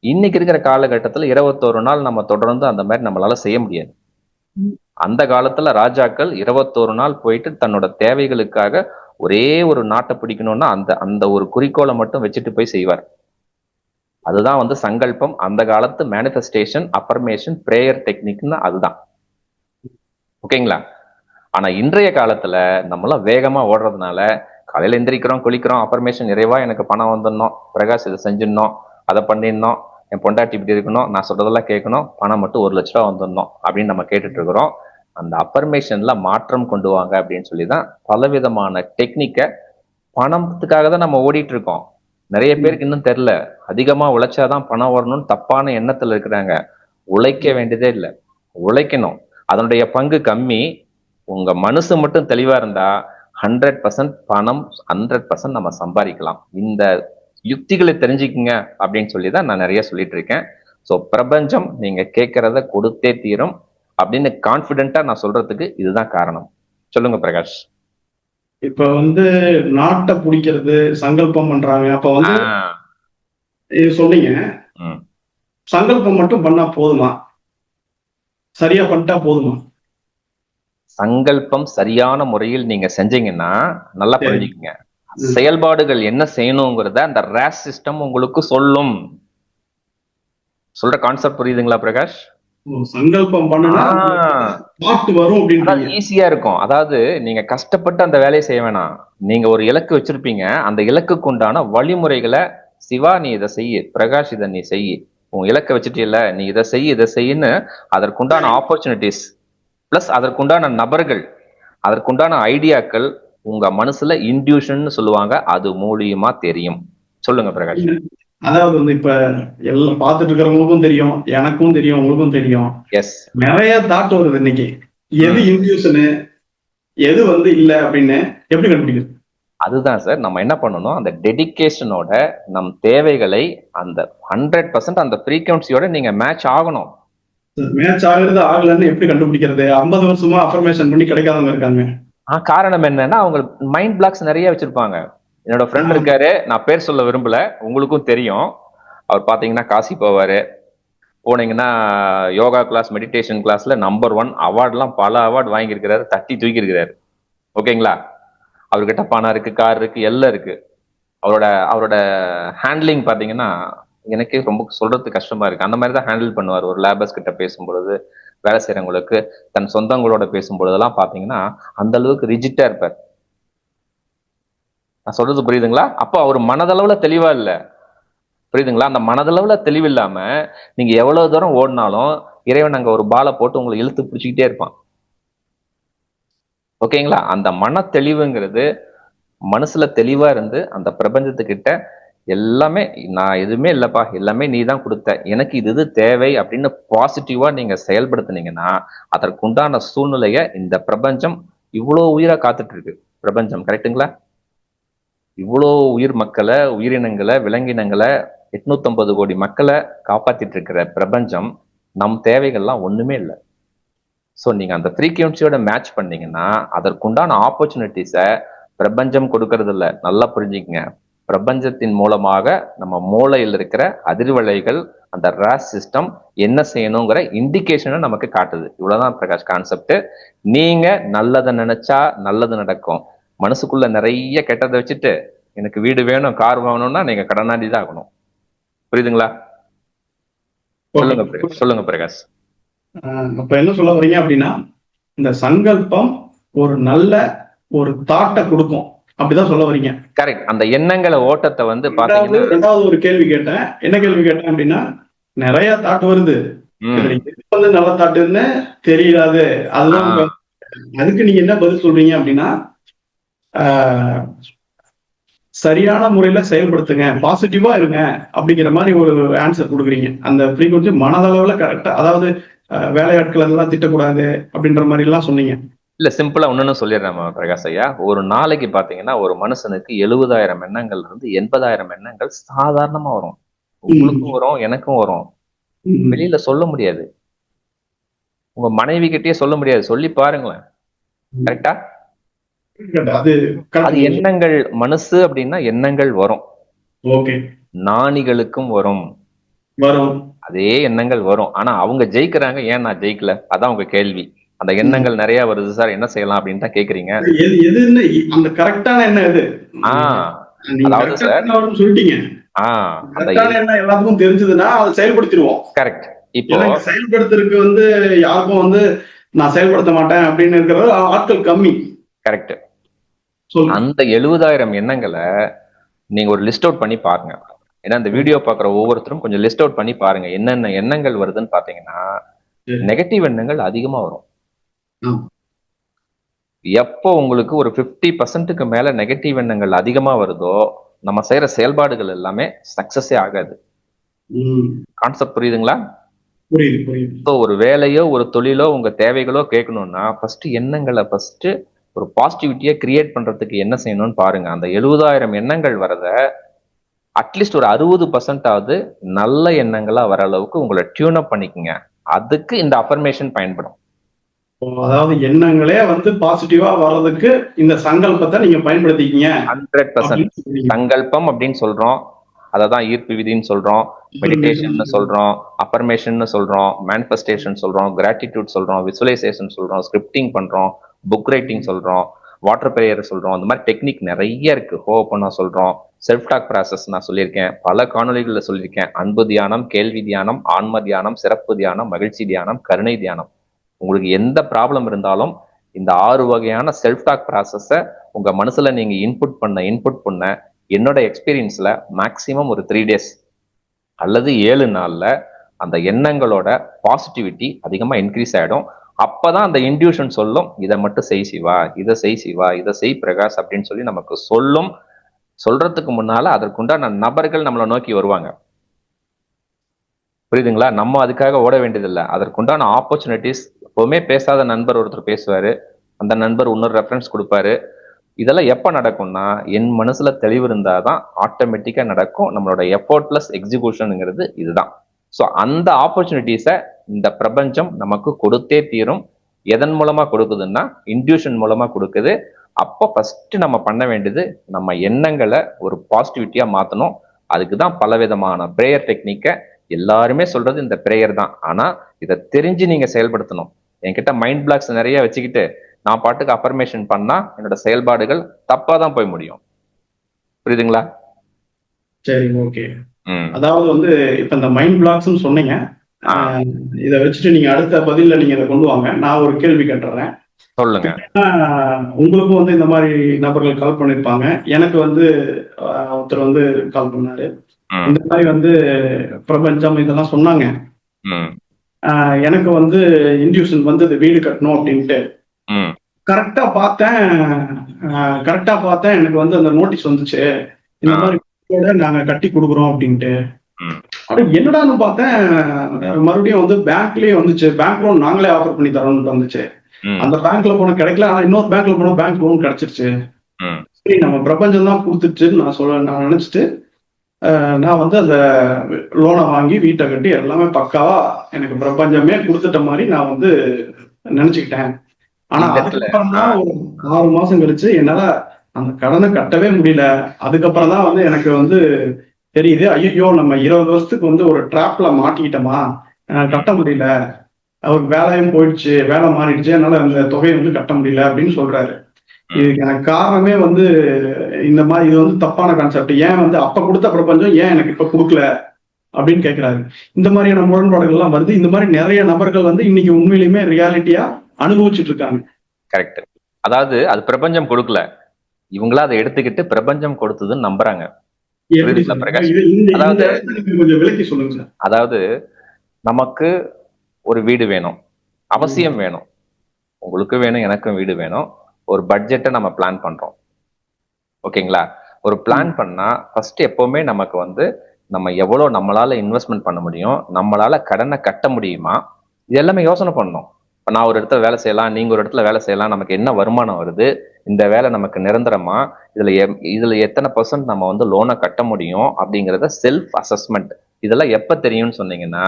இன்னைக்கு இருக்கிற காலகட்டத்துல 21 நாள் நம்ம தொடர்ந்து அந்த மாதிரி நம்மளால செய்ய முடியாது. அந்த காலத்துல ராஜாக்கள் 21 நாள் போயிட்டு தன்னோட தேவைகளுக்காக ஒரே ஒரு நாட்டை பிடிக்கணும்னா அந்த ஒரு குறிக்கோளை மட்டும் வச்சுட்டு போய் செய்வார். அதுதான் வந்து சங்கல்பம். அந்த காலத்து மேனிஃபெஸ்டேஷன், அஃபர்மேஷன், பிரேயர் டெக்னிக்னு அதுதான். ஓகேங்களா? ஆனா இன்றைய காலத்துல நம்மளாம் வேகமா ஓடுறதுனால காலையில எந்திரிக்கிறோம், குளிக்கிறோம், அஃபர்மேஷன், நிறைவா எனக்கு பணம் வந்துடணும், பிரகாஷ் இதை செஞ்சிடணும், அதை பண்ணிடணும், என் பொண்டாட்டி இப்படி இருக்கணும், நான் சொல்றதெல்லாம் கேட்கணும், பணம் மட்டும் 1,00,000 ரூபாய் வந்துடணும் அப்படின்னு நம்ம கேட்டுட்டு இருக்கிறோம். அந்த அஃபர்மேஷன்ல மாற்றம் கொண்டு வாங்க அப்படின்னு சொல்லிதான் பலவிதமான டெக்னிக்கை, பணத்துக்காக தான் நம்ம ஓடிட்டு இருக்கோம். நிறைய பேருக்கு இன்னும் தெரியல, அதிகமா உழைச்சாதான் பணம் வரணும்னு தப்பான எண்ணத்துல இருக்கிறாங்க. உழைக்க வேண்டியதே இல்லை, உழைக்கணும். அதனுடைய பங்கு கம்மி. உங்க மனசு மட்டும் தெளிவா இருந்தா 100% பணம் 100% நம்ம சம்பாதிக்கலாம். இந்த யுக்திகளை தெரிஞ்சுக்குங்க அப்படின்னு சொல்லிதான் நான் நிறைய சொல்லிட்டு இருக்கேன். ஸோ பிரபஞ்சம் நீங்க கேட்கறத கொடுத்தே தீரும் அப்படின்னு கான்பிடென்டா நான் சொல்றதுக்கு இதுதான் காரணம். சொல்லுங்க பிரகாஷ். இப்ப வந்து நாட்டை பிடிக்கிறது சங்கல்பம் பண்றாங்க. அப்ப வந்து இது சொன்னீங்க, சங்கல்பம் மட்டும் பண்ணா போதுமா? சரியா பண்ணிட்டா போதுமா? சங்கல்பம் சரியான முறையில் நீங்க செஞ்சீங்கன்னா நல்லா புரிஞ்சுக்கங்க, செயல்பாடுகள் என்ன செய்யணுங்கிறத அந்த RAS சிஸ்டம் உங்களுக்கு சொல்லும். சொல்ற கான்செப்ட் புரியுதுங்களா பிரகாஷ்? சங்கல்பம் பண்ணா வரும் அப்படின்னு ஈஸியா இருக்கும். அதாவது நீங்க கஷ்டப்பட்டு அந்த வேலையை செய்ய வேணாம். நீங்க ஒரு இலக்கு வச்சிருப்பீங்க, அந்த இலக்குக்கு உண்டான வழிமுறைகளை சிவா நீ இதை செய்யு, பிரகாஷ் இதை நீ செய்யு, உன் இலக்க வச்சுட்டியல்ல நீ இதை செய்யுன்னு அதற்குண்டான ஆப்பர்ச்சுனிட்டிஸ் பிளஸ் அதற்குண்டான நபர்கள், அதற்குண்டான ஐடியாக்கள் உங்க மனசுல இன்டியூஷன் சொல்லுவாங்க, அது மூலியமா தெரியும். சொல்லுங்க பிரகாஷ். அதாவது வந்து இப்ப எல்லாம் பார்த்துட்டு இருக்கிறவங்களுக்கும் தெரியும், எனக்கும் தெரியும், உங்களுக்கும் தெரியும். எஸ், நிறைய தாட் வருது இன்னைக்கு. எது இன்டியூஷனு, எது வந்து இல்ல அப்படின்னு எப்படி கண்டுபிடிக்கிறது? அதுதான் சார் நம்ம என்ன பண்ணணும், அந்த டெடிகேஷனோட நம் தேவைகளை அந்த 100% அந்த ஃப்ரீக்வன்சியோட நீங்க மேட்ச் ஆகணும். மேட்ச் ஆகுறது ஆகலன்னு எப்படி கண்டுபிடிக்கிறது? 50 வருஷமா அஃபர்மேஷன் பண்ணி கிடைக்காதவங்க இருக்காங்க. காரணம் என்னன்னா அவங்க மைண்ட் பிளாக்ஸ் நிறைய வச்சிருப்பாங்க. என்னோட ஃப்ரெண்ட் இருக்காரு, நான் பேர் சொல்ல விரும்பல, உங்களுக்கும் தெரியும். அவர் பாத்தீங்கன்னா காசி போவாரு, போனீங்கன்னா யோகா கிளாஸ், மெடிடேஷன் கிளாஸ்ல நம்பர் 1 அவார்ட்லாம் பல அவார்டு வாங்கியிருக்கிறாரு, தட்டி தூக்கி இருக்கிறாரு. ஓகேங்களா? அவர்கிட்ட பணம் இருக்கு, கார் இருக்கு, எல்லாம் இருக்கு. அவரோட ஹேண்ட்லிங் பாத்தீங்கன்னா எனக்கே ரொம்ப சொல்றதுக்கு கஷ்டமா இருக்கு. அந்த மாதிரி தான் ஹேண்டில் பண்ணுவார். ஒரு லேபர்ஸ் கிட்ட பேசும்பொழுது, வேலை செய்யறவங்களுக்கு, தன் சொந்தங்களோட பேசும்பொழுதெல்லாம் பாத்தீங்கன்னா அந்த அளவுக்கு ரிஜிட்டா இருப்பார். நான் சொல்றது புரியுதுங்களா? அப்போ அவர் மனதளவுல தெளிவா இல்ல, புரியுதுங்களா? அந்த மனதளவுல தெளிவு இல்லாம நீங்க எவ்வளவு தூரம் ஓடினாலும் இறைவன் அங்க ஒரு பாலை போட்டு உங்களை இழுத்து பிடிச்சிக்கிட்டே இருப்பான். ஓகேங்களா? அந்த மன தெளிவுங்கிறது மனசுல தெளிவா இருந்து அந்த பிரபஞ்சத்துக்கிட்ட எல்லாமே நான் எதுவுமே இல்லப்பா, எல்லாமே நீ தான் கொடுத்த, எனக்கு இது தேவை அப்படின்னு பாசிட்டிவா நீங்க செயல்படுத்தினீங்கன்னா அதற்குண்டான சூழ்நிலைய இந்த பிரபஞ்சம் இவ்வளவு உயிரா காத்துட்டு இருக்கு. பிரபஞ்சம் கரெக்டுங்களா? இவ்வளோ உயிர் மக்களை, உயிரினங்களை, விலங்கினங்களை, 850 கோடி மக்களை காப்பாத்திட்டு இருக்கிற பிரபஞ்சம் நம் தேவைகள்லாம் ஒண்ணுமே இல்லை. ஸோ நீங்க அந்த ஃப்ரீக்வன்சியோட மேட்ச் பண்ணீங்கன்னா அதற்குண்டான ஆப்பர்ச்சுனிட்டிஸை பிரபஞ்சம் கொடுக்கறது இல்லை. நல்லா புரிஞ்சுக்கங்க. பிரபஞ்சத்தின் மூலமாக நம்ம மூளையில் இருக்கிற அதிர்வலைகள், அந்த ராஸ் சிஸ்டம் என்ன செய்யணுங்கிற இண்டிகேஷனை நமக்கு காட்டுது. இவ்வளவுதான் பிரகாஷ் கான்செப்ட். நீங்க நல்லதை நினைச்சா நல்லது நடக்கும். மனசுக்குள்ள நிறைய கெட்டதை வச்சுட்டு எனக்கு வீடு வேணும், கார் வாங்கணும்னா நீங்க கடனாளி தான் ஆகணும். புரியுதுங்களா? சொல்லுங்க பிரகாஷ், சொல்லுங்க பிரகாஷ். அப்ப என்ன சொல்ல வரீங்க அப்படின்னா, இந்த சங்கல்பம் ஒரு நல்ல ஒரு தாட்டை கொடுக்கும், அப்படிதான் சொல்ல வரீங்க. கரெக்ட். அந்த எண்ணங்களை ஓட்டத்தை வந்து பாத்தீங்கன்னா, ரெண்டாவது ஒரு கேள்வி கேட்டேன். என்ன கேள்வி கேட்டேன் அப்படின்னா, நிறைய தாட் வருது, வந்து நல்ல தாட்டுன்னு தெரியாது, அதுதான் அதுக்கு நீங்க என்ன பதில் சொல்றீங்க அப்படின்னா, சரியான முறையில செயல்படுத்துங்க, பாசிட்டிவா இருங்க அப்படிங்கிற மாதிரி ஒரு ஆன்சர் கொடுக்குறீங்க. அந்த ஃப்ரீக்வன்சி மனதளவுல கரெக்டா, அதாவது வேலையாட்கள் எல்லாம் திட்டக்கூடாது அப்படின்ற மாதிரி எல்லாம் சொன்னீங்க. இல்ல, சிம்பிளா ஒண்ணுன்னு சொல்லிடுறேன் பிரகாஷ் ஐயா. ஒரு நாளைக்கு பாத்தீங்கன்னா ஒரு மனுஷனுக்கு 70,000 எண்ணங்கள் இருந்து 80,000 எண்ணங்கள் சாதாரணமா வரும். உங்களுக்கும் வரும், எனக்கும் வரும். வெளியில சொல்ல முடியாது, உங்க மனைவி கிட்டயே சொல்ல முடியாது, சொல்லி பாருங்களேன். கரெக்டா? அது எண்ணங்கள். மனசு அப்படின்னா எண்ணங்கள் வரும். ஞானிகளுக்கும் வரும், அதே எண்ணங்கள் வரும். ஆனா அவங்க ஜெயிக்கிறாங்க, ஏன் நான் ஜெயிக்கல? அதான் உங்க கேள்வி. அந்த எண்ணங்கள் நிறைய வருது சார், என்ன செய்யலாம் அப்படின்னு தான் கேக்குறீங்க. அந்த கரெக்டான எண்ணம் எது? அதாவது சார் சொல்லிட்டீங்க, எல்லாத்துக்கும் தெரிஞ்சதுன்னா அதை செயல்படுத்திடுவோம். கரெக்ட். இப்போ செயல்படுத்துறதுக்கு வந்து யாருக்கும் வந்து நான் செயல்படுத்த மாட்டேன் அப்படின்னு இருக்கிறது ஆட்கள் கம்மி. கரெக்ட். அந்த 70,000 எண்ணங்களை நீங்க ஒரு லிஸ்ட் அவுட் பண்ணி பாருங்க. ஏன்னா இந்த வீடியோ பாக்குற ஒவ்வொருத்தரும் கொஞ்சம் லிஸ்ட் அவுட் பண்ணி பாருங்க, என்னென்ன எண்ணங்கள் வருதுன்னு பாத்தீங்கன்னா நெகட்டிவ் எண்ணங்கள் அதிகமா வரும். எப்போ உங்களுக்கு ஒரு 50% மேல நெகட்டிவ் எண்ணங்கள் அதிகமா வருதோ நம்ம செய்யற செயல்பாடுகள் எல்லாமே சக்சஸே ஆகாது. கான்செப்ட் புரியுதுங்களா? ஒரு வேலையோ ஒரு தொழிலோ உங்க தேவைகளோ கேட்கணும்னா ஃபர்ஸ்ட் எண்ணங்களை ஃபர்ஸ்ட் ஒரு பாசிட்டிவிட்டியை கிரியேட் பண்றதுக்கு என்ன செய்யணும்னு பாருங்க. அந்த 70,000 எண்ணங்கள் வரத அட்லீஸ்ட் ஒரு 60% நல்ல எண்ணங்களா வர அளவுக்கு உங்களை டியூன் அப் பண்ணிக்கங்க. அதுக்கு இந்த அஃபர்மேஷன் பயன்படும். அதாவது எண்ணங்களே வந்து பாசிட்டிவா வர்றதுக்கு இந்த சங்கல்பத்தை நீங்க பயன்படுத்திக்கீங்க. 100% சங்கல்பம் அப்படின்னு சொல்றோம், அததான் ஈர்ப்பு விதின்னு சொல்றோம், மெடிடேஷன் சொல்றோம், அஃபர்மேஷன் சொல்றோம், மேனிஃபெஸ்டேஷன் சொல்றோம், கிராட்டிடியூட் சொல்றோம், விசுவலைசேஷன் சொல்றோம், ஸ்கிரிப்டிங் பண்றோம், புக் ரைட்டிங் சொல்றோம், வாட்டர் பிரேயர் சொல்றோம். அந்த மாதிரி டெக்னிக் நிறைய இருக்கு. ஹோப்பனா சொல்றோம், செல்ஃப் டாக் ப்ராசஸ் நான் சொல்லியிருக்கேன், பல காணொலிகள்ல சொல்லியிருக்கேன். அன்பு தியானம், கேள்வி தியானம், ஆன்ம தியானம், சிறப்பு தியானம், மகிழ்ச்சி தியானம், கருணை தியானம். உங்களுக்கு எந்த ப்ராப்ளம் இருந்தாலும் இந்த 6 வகையான செல்ஃப் டாக் ப்ராசஸ உங்க மனசுல நீங்க இன்புட் பண்ண என்னோட எக்ஸ்பீரியன்ஸ்ல மேக்சிமம் ஒரு 3 days அல்லது 7 நாள்ல அந்த எண்ணங்களோட பாசிட்டிவிட்டி அதிகமா இன்க்ரீஸ் ஆயிடும். அப்பதான் அந்த இன்ட்யூஷன் சொல்லும், இதை மட்டும் செய் சிவா, இதை செய் சிவா, இதை செய் பிரகாஷ் அப்படின்னு சொல்லி நமக்கு சொல்லும். சொல்றதுக்கு முன்னால அதற்குண்டான நபர்கள் நம்மளை நோக்கி வருவாங்க. புரியுதுங்களா? நம்ம அதுக்காக ஓட வேண்டியதில்லை. அதற்குண்டான ஆப்பர்ச்சுனிட்டிஸ், எப்பவுமே பேசாத நண்பர் ஒருத்தர் பேசுவாரு, அந்த நண்பர் இன்னொரு ரெஃபரன்ஸ் கொடுப்பாரு. இதெல்லாம் எப்ப நடக்கும்னா, என் மனசுல தெளிவு இருந்தாதான் ஆட்டோமேட்டிக்கா நடக்கும். நம்மளோட எஃபோர்ட்லெஸ் எக்ஸிகியூஷனுங்கிறது இதுதான். ஸோ அந்த ஆப்பர்ச்சுனிட்டிஸை இந்த பிரபஞ்சம் நமக்கு கொடுத்தே தீரும். எதன் மூலமா கொடுக்குதுன்னா, இன்ட்யூஷன் மூலமா கொடுக்குது. அப்போ ஃபர்ஸ்ட் நம்ம பண்ண வேண்டியது, நம்ம எண்ணங்களை ஒரு பாசிட்டிவிட்டியா மாத்தணும். அதுக்கு தான் பலவிதமான பிரேயர் டெக்னிக்கை எல்லாருமே சொல்றது இந்த பிரேயர் தான். ஆனா இதை தெரிஞ்சு நீங்க செயல்படுத்தணும். என்கிட்ட மைண்ட் பிளாக்ஸ் நிறைய வச்சுக்கிட்டு நான் பாட்டுக்கு அஃபர்மேஷன் பண்ணா என்னோட செயல்பாடுகள் தப்பா தான் போய் முடியும். புரியுதுங்களா? சரி, ஓகே. அதாவது வந்து இப்ப இந்த மைண்ட் பிளாக்ஸ் சொன்னீங்க. இதை வச்சுட்டு நீங்க அடுத்த பதில நீங்க இதை கொண்டு வாங்க. நான் ஒரு கேள்வி கேட்டுறேன். சொல்லுங்க. உங்களுக்கும் வந்து இந்த மாதிரி நபர்கள் கால் பண்ணிருப்பாங்க. எனக்கு வந்து ஒருத்தர் வந்து கால் பண்ணாரு. இந்த மாதிரி வந்து பிரபஞ்சம் இதெல்லாம் சொன்னாங்க. எனக்கு வந்து இன்ட்யூஷன் வந்து வீடு கட்டணும் அப்படின்ட்டு கரெக்டா பார்த்தேன். எனக்கு வந்து அந்த நோட்டீஸ் வந்துச்சு, இந்த மாதிரி நாங்க கட்டி கொடுக்குறோம் அப்படின்ட்டு. அப்படி என்னடான்னு பார்த்தேன், மறுபடியும் வந்து பேங்க்லயே வந்துச்சு, பேங்க் லோன் நாங்களே ஆஃபர் பண்ணி தரோம்னு வந்துச்சு. அந்த பேங்க்ல போன கிடைக்கல, ஆனா இன்னொரு பேங்க்ல போன பேங்க் லோன் கிடைச்சிருச்சு. சரி, நம்ம பிரபஞ்சம் தான் கொடுத்துச்சுன்னு நான் நினைச்சிட்டு நான் வந்து அந்த லோனை வாங்கி வீட்டை கட்டி எல்லாமே பக்காவா எனக்கு பிரபஞ்சமே கொடுத்துட்ட மாதிரி நான் வந்து நினைச்சுக்கிட்டேன். ஆனா அதுக்கப்புறம் தான் ஒரு 6 மாசம் கழிச்சு என்னால அந்த கடனை கட்டவே முடியல. அதுக்கப்புறம் தான் வந்து எனக்கு வந்து தெரியுது, ஐயோ நம்ம 20 வருஷத்துக்கு வந்து ஒரு டிராப்ல மாட்டிக்கிட்டோமா, கட்ட முடியல, அவருக்கு வேலையும் போயிடுச்சு, வேலை மாறிடுச்சு, என்னால அந்த தொகையை வந்து கட்ட முடியல அப்படின்னு சொல்றாரு. இதுக்கு எனக்கு காரணமே வந்து இந்த மாதிரி இது வந்து தப்பான கான்செப்ட். ஏன் வந்து அப்ப கொடுத்த பிரபஞ்சம் ஏன் எனக்கு இப்ப கொடுக்கல அப்படின்னு கேட்கிறாரு. இந்த மாதிரியான முரண்பாடுகள் எல்லாம் வருது. இந்த மாதிரி நிறைய நபர்கள் வந்து இன்னைக்கு உண்மையிலுமே ரியாலிட்டியா அனுபவிச்சுட்டு இருக்காங்க. கரெக்ட். அதாவது அது பிரபஞ்சம் கொடுக்கல, இவங்களா அதை எடுத்துக்கிட்டு பிரபஞ்சம் கொடுத்ததுன்னு நம்புறாங்க. கொஞ்சம் விளக்கி சொல்லுங்க சார். அதாவது நமக்கு ஒரு வீடு வேணும், அவசியம் வேணும். உங்களுக்கு வேணும், எனக்கும் வீடு வேணும். ஒரு பட்ஜெட்டை நம்ம பிளான் பண்றோம், ஓகேங்களா? ஒரு பிளான் பண்ணா ஃபர்ஸ்ட் எப்பவுமே நமக்கு வந்து நம்ம எவ்வளவு நம்மளால இன்வெஸ்ட்மெண்ட் பண்ண முடியும், நம்மளால கடனை கட்ட முடியுமா, இது எல்லாமே யோசனை பண்ணணும். இப்போ நான் ஒரு இடத்துல வேலை செய்யலாம், நீங்க ஒரு இடத்துல வேலை செய்யலாம், நமக்கு என்ன வருமானம் வருது, இந்த வேலை நமக்கு நிரந்தரமா, இதுல எத்தனை % நம்ம வந்து லோனை கட்ட முடியும் அப்படிங்கிறத செல்ஃப் அசஸ்மெண்ட் இதெல்லாம் எப்ப தெரியும்னு சொன்னீங்கன்னா,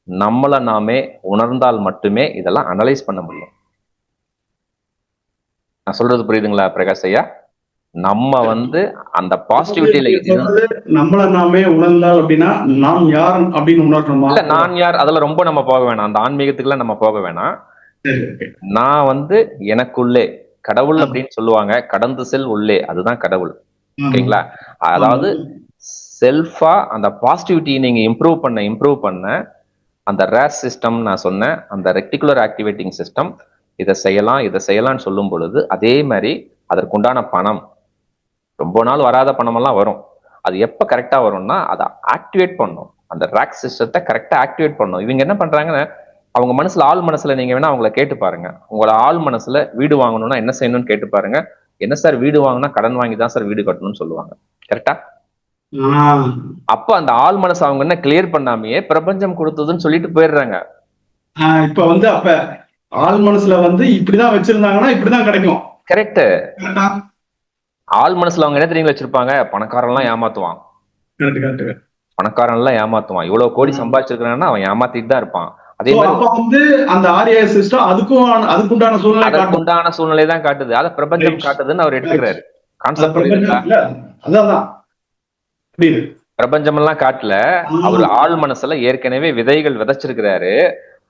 நம்மளை நாமே உணர்ந்தால் மட்டுமே இதெல்லாம் அனலைஸ் பண்ண முடியும். நான் சொல்றது புரியுதுங்களா பிரகாஷ் ஐயா? நம்ம வந்து அந்த பாசிட்டிவிட்டியில நம்மள நாமே உணர்ந்தால் அப்படின்னா நாம் யார் அப்படின்னு உணர்றோமா? இல்ல, நான் யார் அதெல்லாம் ரொம்ப நம்ம போக வேணாம், அந்த ஆன்மீகத்துக்குலாம் நம்ம போக வேணாம். நான் வந்து எனக்குள்ளே கடவுள் அப்படின்னு சொல்லுவாங்க, கடந்து செல் உள்ளே, அதுதான் கடவுள். ஓகேங்களா? அதாவது செல்ஃபா அந்த பாசிட்டிவிட்டி நீங்க இம்ப்ரூவ் பண்ண அந்த ரேஸ் சிஸ்டம் நான் சொன்னேன், அந்த ரெக்டிகுலர் ஆக்டிவேட்டிங் சிஸ்டம், இதை செய்யலாம்னு சொல்லும் பொழுது அதே மாதிரி அதற்குண்டான பணம், ரொம்ப நாள் வராத பணமெல்லாம் வரும். அது எப்ப கரெக்டா வரும்னா அதை ஆக்டிவேட் பண்ணும், அந்த ரேக் சிஸ்டத்தை கரெக்டா ஆக்டிவேட் பண்ணும். இவங்க என்ன பண்றாங்கன்னா, அவங்க மனசுல ஆள் மனசுல நீங்க வேணா அவங்கள கேட்டு பாருங்க. உங்களோட ஆள் மனசுல வீடு வாங்கணும்னா என்ன செய்யணும்னு கேட்டு பாருங்க. என்ன சார் வீடு வாங்கினா கடன் வாங்கி தான் சார் வீடு கட்டணும்னு சொல்லுவாங்க. கரெக்டா? அப்ப அந்த ஆள் மனசு அவங்க என்ன கிளியர் பண்ணாமையே பிரபஞ்சம் கொடுத்ததுன்னு சொல்லிட்டு போயிடுறாங்க. இப்ப வந்து அப்ப ஆள் மனசுல வந்து இப்படிதான் வச்சிருந்தாங்கன்னா இப்படிதான் கிடைக்கும். கரெக்ட். ஆள் மனசுல அவங்க என்ன தெரியுங்க வச்சிருப்பாங்க, பணக்காரன் எல்லாம் ஏமாத்துவான், பணக்காரன் எல்லாம் ஏமாத்துவான், இவ்வளவு கோடி சம்பாதிச்சிருக்கான்னா அவன் ஏமாத்திட்டு தான் இருப்பான். அதே மாதிரி வந்து அந்த ஆர்ஏஎஸ் சிஸ்டம் அதுக்குண்டான சூழ்நிலை தான் காட்டுது, அதை பிரபஞ்சம் காட்டுதுன்னு அவர் எடுத்துக்கிறாரு. பிரபஞ்சம் எல்லாம் காட்டல, அவர் ஆள் மனசுல ஏற்கனவே விதைகள் விதைச்சிருக்கிறாரு.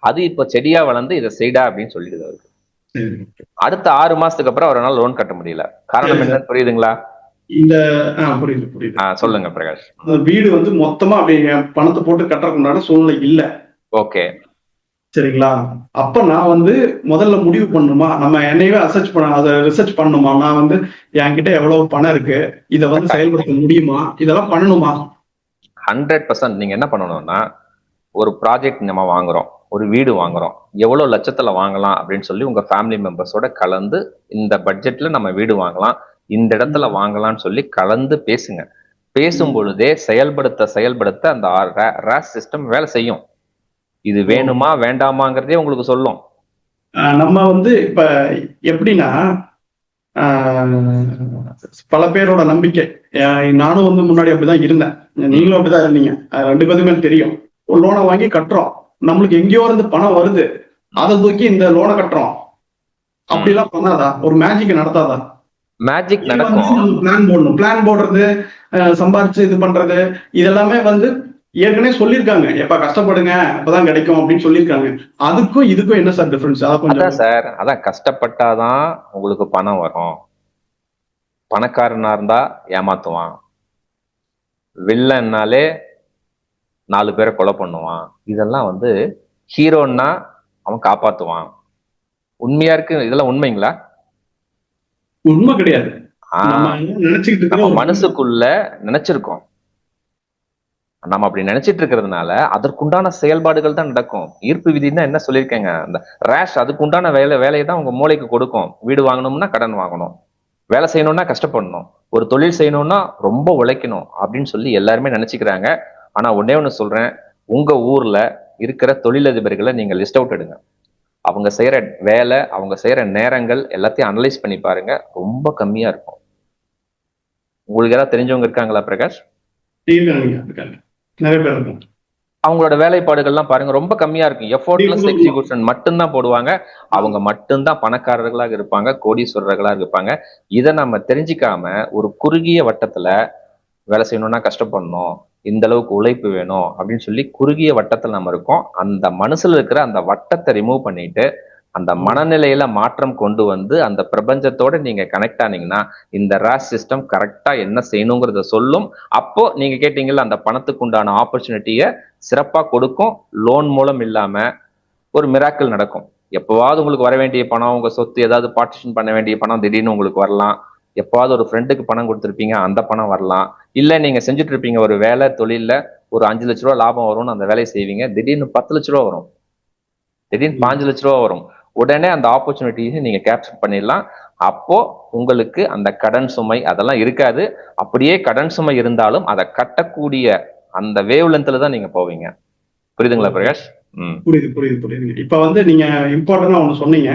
அது இப்ப செடியா வளர்ந்து இதை செய்டா அப்படின்னு சொல்லிடுது அவருக்கு. அடுத்த 6 மாசத்துக்கு அப்புறம் அவரால் லோன் கட்ட முடியல. காரணம் என்னன்னு புரியுதுங்களா? இந்த புரியுது. சொல்லுங்க பிரகாஷ். வீடு வந்து மொத்தமா அப்படியே பணத்தை போட்டு கட்டுறதுக்கு உண்டான சூழ்நிலை இல்ல. ஓகே. சரிங்களா? அப்ப நான் வந்து முதல்ல முடிவு பண்ணணுமா, நம்ம என்னையவே அதை ரிசர்ச் பண்ணணுமா, நான் வந்து என்கிட்ட எவ்வளவு பணம் இருக்கு, இதை வந்து செயல்படுத்த முடியுமா, இதெல்லாம் பண்ணணுமா? 100% நீங்க என்ன பண்ணணும்னா, ஒரு ப்ராஜெக்ட் நம்ம வாங்குறோம், ஒரு வீடு வாங்குறோம், எவ்வளவு லட்சத்துல வாங்கலாம் அப்படின்னு சொல்லி உங்க ஃபேமிலி மெம்பர்ஸோட கலந்து, இந்த பட்ஜெட்ல நம்ம வீடு வாங்கலாம், இந்த இடத்துல வாங்கலாம்னு சொல்லி கலந்து பேசுங்க. பேசும் பொழுதே செயல்படுத்த அந்த ராஸ் சிஸ்டம் வேலை செய்யும். இது வேணுமா வேண்டாமாங்கிறதே உங்களுக்கு சொல்லும். நம்ம வந்து இப்ப எப்படின்னா, பல பேரோட நம்பிக்கை, நானும் வந்து முன்னாடி அப்படிதான் இருந்தேன், நீங்களும் அப்படிதான் இருந்தீங்க, ரெண்டு பேருக்குமே தெரியும். ஒரு லோனை வாங்கி கட்டுறோம், நம்மளுக்கு எங்கேயோ இருந்து பணம் வருது, அதை தூக்கி இந்த லோனை கட்டுறோம். அப்படிலாம் பண்ணாதா? ஒரு மேஜிக் நடத்தாதா? மேஜிக் நடக்கும். பிளான் போடுறது, சம்பாரிச்சு இது பண்றது, இதெல்லாமே வந்து ஏற்கனவே சொல்லியிருக்காங்க, எப்ப கஷ்டப்படுங்க அப்பதான் கிடைக்கும் அப்படின்னு சொல்லியிருக்காங்க. அதுக்கும் இதுக்கும் என்ன சார் டிஃபரன்ஸ்? அதான் சார், அதான் கஷ்டப்பட்டாதான் உங்களுக்கு பணம் வரும். பணக்காரனா இருந்தா ஏமாத்துவான், வில்லன்னாலே 4 பேரை கொலை பண்ணுவான். இதெல்லாம் வந்து ஹீரோன்னா அவன் காப்பாத்துவான். உண்மையா இருக்கு, இதெல்லாம் உண்மைங்களா? உண்மை கிடையாது. நம்ம மனசுக்குள்ள நினைச்சிருக்கோம். நம்ம அப்படி நினைச்சிட்டு இருக்கிறதுனால அதற்குண்டான செயல்பாடுகள் தான் நடக்கும். ஈர்ப்பு விதினா என்ன சொல்லியிருக்கேங்க, அந்த ரேஷ் அதுக்குண்டான வேலையை தான் உங்க மூளைக்கு கொடுக்கும். வீடு வாங்கணும்னா கடன் வாங்கணும், வேலை செய்யணும்னா கஷ்டப்படணும், ஒரு தொழில் செய்யணும்னா ரொம்ப உழைக்கணும் அப்படின்னு சொல்லி எல்லாருமே நினைச்சுக்கிறாங்க. ஆனா ஒன்னே ஒண்ணு சொல்றேன், உங்க ஊர்ல இருக்கிற தொழிலதிபர்களை நீங்க லிஸ்ட் அவுட் எடுங்க. அவங்க செய்யற வேலை, அவங்க செய்யற நேரங்கள் எல்லாத்தையும் அனலைஸ் பண்ணி பாருங்க, ரொம்ப கம்மியா இருக்கும். உங்களுக்கு யாராவது தெரிஞ்சவங்க இருக்காங்களா பிரகாஷ்? நிறைய பேர் இருக்கும். அவங்களோட வேலைப்பாடுகள்லாம் பாருங்க, ரொம்ப கம்மியா இருக்கும். எஃபோர்ட்லெஸ் எக்ஸிகியூஷன் மட்டும்தான் போடுவாங்க. அவங்க மட்டும்தான் பணக்காரர்களாக இருப்பாங்க, கோடீஸ்வரர்களாக இருப்பாங்க. இதை நம்ம தெரிஞ்சுக்காம ஒரு குறுகிய வட்டத்துல வேலை செய்யணும்னா கஷ்டப்படணும், இந்த அளவுக்கு உழைப்பு வேணும் அப்படின்னு சொல்லி குறுகிய வட்டத்துல நம்ம இருக்கோம். அந்த மனசுல இருக்கிற அந்த வட்டத்தை ரிமூவ் பண்ணிட்டு அந்த மனநிலையில மாற்றம் கொண்டு வந்து அந்த பிரபஞ்சத்தோட நீங்க கனெக்ட் ஆனீங்கன்னா இந்த ராஸ் சிஸ்டம் கரெக்டா என்ன செய்யணுங்கிறத சொல்லும். அப்போ நீங்க கேட்டீங்கல்ல, அந்த பணத்துக்கு உண்டான ஆப்பர்ச்சுனிட்டியை சிறப்பா கொடுக்கும். லோன் மூலம் இல்லாம ஒரு மிராக்கிள் நடக்கும். எப்பவாவது உங்களுக்கு வர வேண்டிய பணம், உங்க சொத்து ஏதாவது பார்ட்டிஷன் பண்ண வேண்டிய பணம் திடீர்னு உங்களுக்கு வரலாம். எப்பாவது ஒரு ஃப்ரெண்டுக்கு பணம் கொடுத்துருப்பீங்க, அந்த பணம் வரலாம். இல்ல நீங்க செஞ்சுட்டு இருப்பீங்க ஒரு வேலை தொழில, ஒரு 5 லட்ச ரூபா லாபம் வரும்னு அந்த வேலையை செய்வீங்க, திடீர்னு 10 லட்ச ரூபா வரும், திடீர்னு 5 லட்ச ரூபா வரும். உடனே அந்த ஆப்பர்ச்சுனிட்டியை நீங்க கேப்சர் பண்ணிடலாம். அப்போ உங்களுக்கு அந்த கடன் சுமை அதெல்லாம் இருக்காது. அப்படியே கடன் சுமை இருந்தாலும் அதை கட்டக்கூடிய அந்த வேவ் லென்த்ல தான் நீங்க போவீங்க. புரியுதுங்களா பிரகாஷ்? புரியுது. இப்ப வந்து நீங்க இம்பார்ட்டன்டா ஒண்ணு சொன்னீங்க,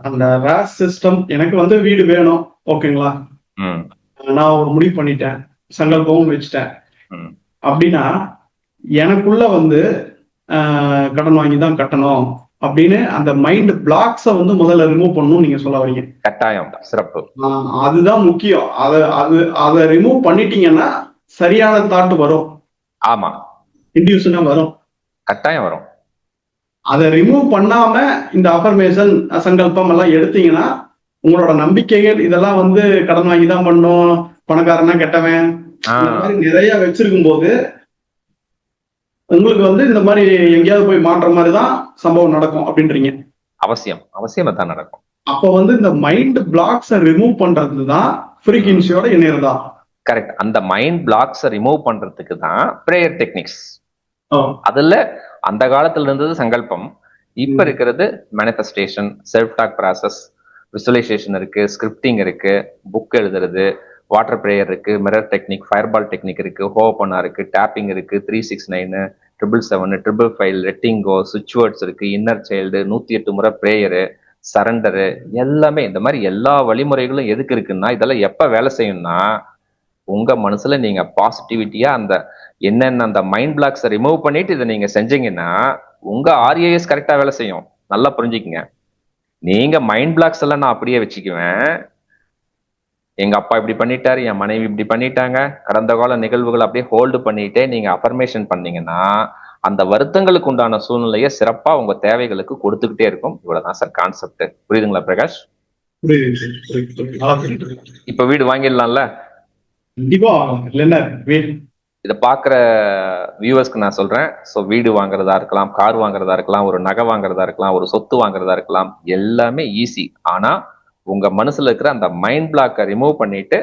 அந்த ராஸ் சிஸ்டம். எனக்கு வந்து வீடு வேணும், ஓகேங்களா? நான் ஒரு முடிவு பண்ணிட்டேன், சங்கல்பமும் வச்சுட்டேன். அப்படின்னா எனக்குள்ள வந்து கடன் வாங்கி தான் கட்டணும் அப்படின்னு அந்த மைண்ட் பிளாக்ஸ வந்து முதல்ல ரிமூவ் பண்ணணும் நீங்க சொல்ல வரீங்க. கட்டாயம், சிறப்பு. அதுதான் முக்கியம். அதை ரிமூவ் பண்ணிட்டீங்கன்னா சரியான தாட் வரும். ஆமா, இன்டியூஷனா வரும், கட்டாயம் வரும். அதை ரிமூவ் பண்ணாம இந்த அஃபர்மேஷன், சங்கல்பம் எல்லாம் எடுத்தீங்கன்னா உங்களோட நம்பிக்கைகள் இதெல்லாம் வந்து கடன் வாங்கி தான் பண்ணும், பணக்காரனா கெட்டவன், இந்த மாதிரி நிறைய வச்சிருக்கும் போது உங்களுக்கு வந்து இந்த மாதிரி எங்கேயாவது போய் மாற்ற மாதிரி தான் சம்பவம் நடக்கும் அப்படின்றீங்க. அவசியம் தான் நடக்கும். அப்போ வந்து இந்த மைண்ட் பிளாக்ஸை ரிமூவ் பண்றது தான் ஃப்ரீக்வன்சியோட இணையறதா? கரெக்ட். அந்த மைண்ட் பிளாக்ஸை ரிமூவ் பண்றதுக்கு தான் பிரேயர் டெக்னிக்ஸ். அதுல அந்த காலத்துல இருந்தது சங்கல்பம், இப்ப இருக்கிறது manifestation, self talk process, visualisation இருக்கு, ஸ்கிரிப்டிங் இருக்கு, புக் எழுதுறது, வாட்டர் பிரேயர் இருக்கு, மிரர் டெக்னிக், ஃபயர்பால் டெக்னிக் இருக்கு, ஹோபனா இருக்கு, டேப்பிங் இருக்கு, 369, 777, 555, லெட்டிங்கோ, சுவிட்ச் வேர்ட்ஸ் இருக்கு, இன்னர் சைல்டு, 108 முறை பிரேயரு, சரண்டரு, எல்லாமே. இந்த மாதிரி எல்லா வழிமுறைகளும் எதுக்கு இருக்குன்னா, இதெல்லாம் எப்ப வேலை செய்யும்னா உங்க மனசுல நீங்க பாசிட்டிவிட்டியா அந்த என்னென்ன அந்த மைண்ட் பிளாக்ஸை ரிமூவ் பண்ணிட்டு இதை நீங்க செஞ்சீங்கன்னா உங்க RAS கரெக்டா வேலை செய்யும். நல்லா புரிஞ்சுக்குங்க. நீங்க மைண்ட் பிளாக்ஸ் எல்லாம் நான் அப்படியே வச்சுக்குவேன், எங்க அப்பா இப்படி பண்ணிட்டாரு, என் மனைவி இப்படி பண்ணிட்டாங்க, கடந்த கால நிகழ்வுகள் அப்படியே ஹோல்டு பண்ணிட்டே நீங்க அஃபர்மேஷன் பண்ணீங்கன்னா அந்த வருத்தங்களுக்கு உண்டான சூழ்நிலையை சிறப்பா உங்க தேவைகளுக்கு கொடுத்துக்கிட்டே இருக்கும். இவ்வளவுதான் சார் கான்செப்ட். புரியுதுங்களா பிரகாஷ்? இப்ப வீடு வாங்கிடலாம்ல? கண்டிப்பா. இல்லைன்னா இதை பார்க்குற வியூவர்ஸ்க்கு நான் சொல்றேன். ஸோ வீடு வாங்குறதா இருக்கலாம், கார் வாங்குறதா இருக்கலாம், ஒரு நகை வாங்குறதா இருக்கலாம், ஒரு சொத்து வாங்குறதா இருக்கலாம், எல்லாமே ஈஸி. ஆனா உங்க மனசுல இருக்கிற அந்த மைண்ட் பிளாக்கை ரிமூவ் பண்ணிட்டு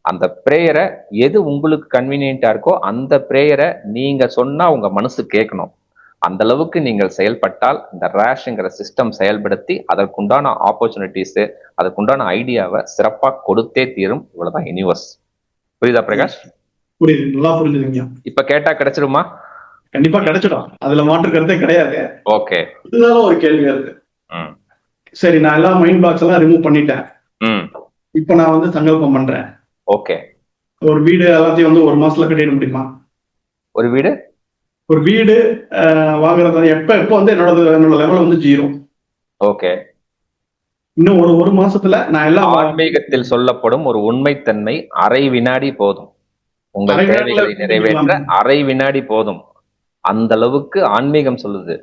அந்த பிரேயரை எது உங்களுக்கு கன்வீனியன்ட்டா இருக்கோ அந்த பிரேயரை நீங்க சொன்னா உங்க மனசு கேட்கணும். அந்த அளவுக்கு நீங்கள் செயல்பட்டால் இந்த ரேஷ்ங்கிற சிஸ்டம் செயல்படுத்தி அதற்குண்டான ஆப்பர்ச்சுனிட்டிஸ், அதற்குண்டான ஐடியாவை சிறப்பா கொடுத்தே தீரும். இவ்வளவுதான் யூனிவர்ஸ். புரியுதா பிரகாஷ்? புரியுது, நல்லா புரிஞ்சுதுங்க. இப்ப கேட்டா கிடைச்சிருமா? கண்டிப்பா கிடைச்சிடும், அதுல மாற்று கருத்தே கிடையாது. ஓகே. இதுதான் ஒரு கேள்வி இருக்கு. சரி, நான் எல்லா மைண்ட் பிளாக்ஸ் எல்லாம் ரிமூவ் பண்ணிட்டேன். இப்ப நான் வந்து சங்கல்பம் பண்றேன். ஓகே. ஒரு வீடு எல்லாத்தையும் வந்து ஒரு மாசத்துல கட்டிட முடியுமா? ஒரு வீடு வாங்குறது எப்ப வந்து என்னோட லெவல் வந்து 0. ஓகே. இன்னும் ஒரு மாசத்துல நான் எல்லாம் ஆன்மீகத்தில் சொல்லப்படும் ஒரு உண்மைத்தன்மை, அரை வினாடி போதும் உங்கள் தேவைகளை நிறைவேற்ற. அரை வினாடி போதும். அந்த அளவுக்கு ஆன்மீகம் சொல்லுது.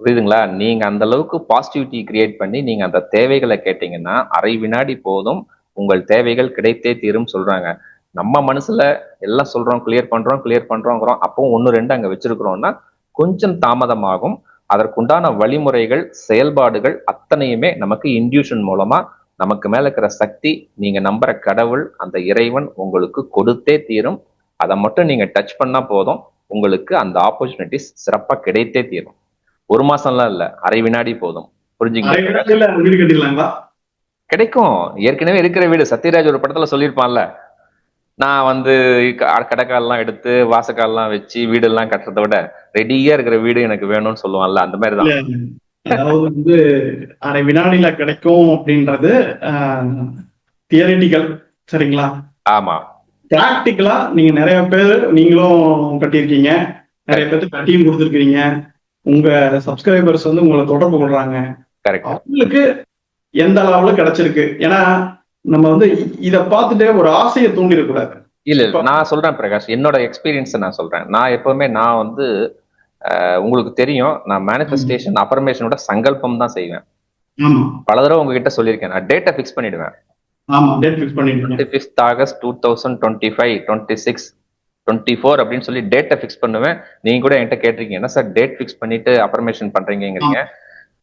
புரியுதுங்களா? நீங்க அந்த அளவுக்கு பாசிட்டிவிட்டி கிரியேட் பண்ணி நீங்க அந்த தேவைகளை கேட்டீங்கன்னா அரை வினாடி போதும், உங்கள் தேவைகள் கிடைத்தே தீரும் சொல்றாங்க. நம்ம மனசுல எல்லாம் சொல்றோம், கிளியர் பண்றோங்கிறோம். அப்போ 1-2 அங்க வச்சிருக்கிறோம்னா கொஞ்சம் தாமதமாகும். அதற்குண்டான வழிமுறைகள், செயல்பாடுகள் அத்தனையுமே நமக்கு இன்ட்யூஷன் மூலமா நமக்கு மேல இருக்கிற சக்தி, நீங்க நம்புற கடவுள், அந்த இறைவன் உங்களுக்கு கொடுத்தே தீரும். அதை மட்டும் நீங்க டச் பண்ணா போதும், உங்களுக்கு அந்த ஆப்பர்ச்சுனிட்டிஸ் சிறப்பா கிடைத்தே தீரும். 1 மாசம்லாம் இல்ல, அரை வினாடி போதும். புரிஞ்சுங்க. கிடைக்கும். ஏற்கனவே இருக்கிற வீடு, சத்யராஜ் ஒரு படத்துல சொல்லியிருப்பான்ல, நான் வந்து கடைக்கால்லாம் எடுத்து வாசக்கால்லாம் வச்சு வீடெல்லாம் கட்டுறதை விட ரெடியா இருக்கிற வீடு எனக்கு வேணும்னு சொல்லுவான்ல, அந்த மாதிரிதான். அதாவது வந்து அரை வினாடியில கிடைக்கும் அப்படின்றது தியரிட்டிக்கல். சரிங்களா? ஆமா. பிராக்டிக்கலா நீங்க நிறைய பேர், நீங்களும் கட்டியிருக்கீங்க, நிறைய பேருக்கு கட்டியும் கொடுத்துருக்கீங்க, உங்க சப்ஸ்கிரைபர்ஸ் வந்து உங்களை தொடர்பு கொள்றாங்க. அவங்களுக்கு எந்த அளவுல கிடைச்சிருக்கு? ஏன்னா நம்ம வந்து இத பார்த்துட்டு ஒரு ஆசையை தூண்டிடக்கூடாது. இல்ல, நான் சொல்றேன் பிரகாஷ், என்னோட எக்ஸ்பீரியன்ஸ் நான் சொல்றேன். நான் எப்பவுமே நான் வந்து உங்களுக்கு தெரியும், நான் மேனிஃபெஸ்டேஷன் அஃபர்மேஷனோட சங்கல்பம் தான் செய்வேன். பல தடவை உங்ககிட்ட சொல்லியிருக்கேன், நான் டேட்டை ஃபிக்ஸ் பண்ணிடுவேன். 25 ஆகஸ்ட் 2025, 26, 24 அப்படின்னு சொல்லி டேட்டை ஃபிக்ஸ் பண்ணுவேன். நீங்க கூட என்கிட்ட கேட்டிருக்கீங்க, என்ன சார் டேட் ஃபிக்ஸ் பண்ணிட்டு அஃபர்மேஷன் பண்றீங்கிறீங்க.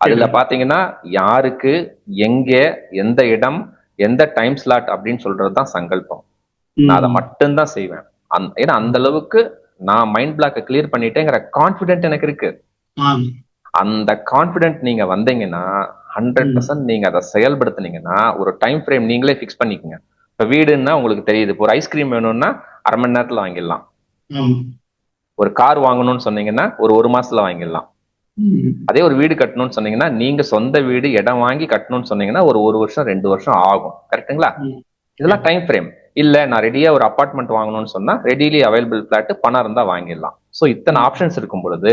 அதுல பாத்தீங்கன்னா யாருக்கு, எங்க, எந்த இடம், எந்த டைம் ஸ்லாட் அப்படின்னு சொல்றதுதான் சங்கல்பம். நான் அதை மட்டும்தான் செய்வேன். ஏன்னா அந்த அளவுக்கு நான் மைண்ட் பிளாக்கை கிளியர் பண்ணிட்டேங்கிற கான்பிடென்ட் எனக்கு இருக்கு. அந்த கான்பிடென்ட் நீங்க வந்தீங்கன்னா 100% நீங்க அதை செயல்படுத்தினீங்கன்னா ஒரு டைம் ஃப்ரேம் நீங்களே ஃபிக்ஸ் பண்ணிக்கோங்க. இப்ப வீடுன்னா உங்களுக்கு தெரியுது, இப்போ ஒரு ஐஸ்கிரீம் வேணும்னா அரை மணி நேரத்துல வாங்கிடலாம். ஒரு கார் வாங்கணும்னு சொன்னீங்கன்னா ஒரு மாசத்துல வாங்கிடலாம். அதே ஒரு வீடு கட்டணும்னு சொன்னீங்கன்னா, நீங்க சொந்த வீடு இடம் வாங்கி கட்டணும்னு சொன்னீங்கன்னா ஒரு வருஷம் 2 வருஷம் ஆகும். கரெக்டுங்களா? இதெல்லாம் டைம் ஃப்ரேம். இல்ல நான் ரெடியா ஒரு அபார்ட்மெண்ட் வாங்கணும்னு சொன்னா ரெடிலி அவைலபிள் பிளாட் பணம் இருந்தா வாங்கிடலாம். ஸோ இத்தனை ஆப்ஷன்ஸ் இருக்கும் பொழுது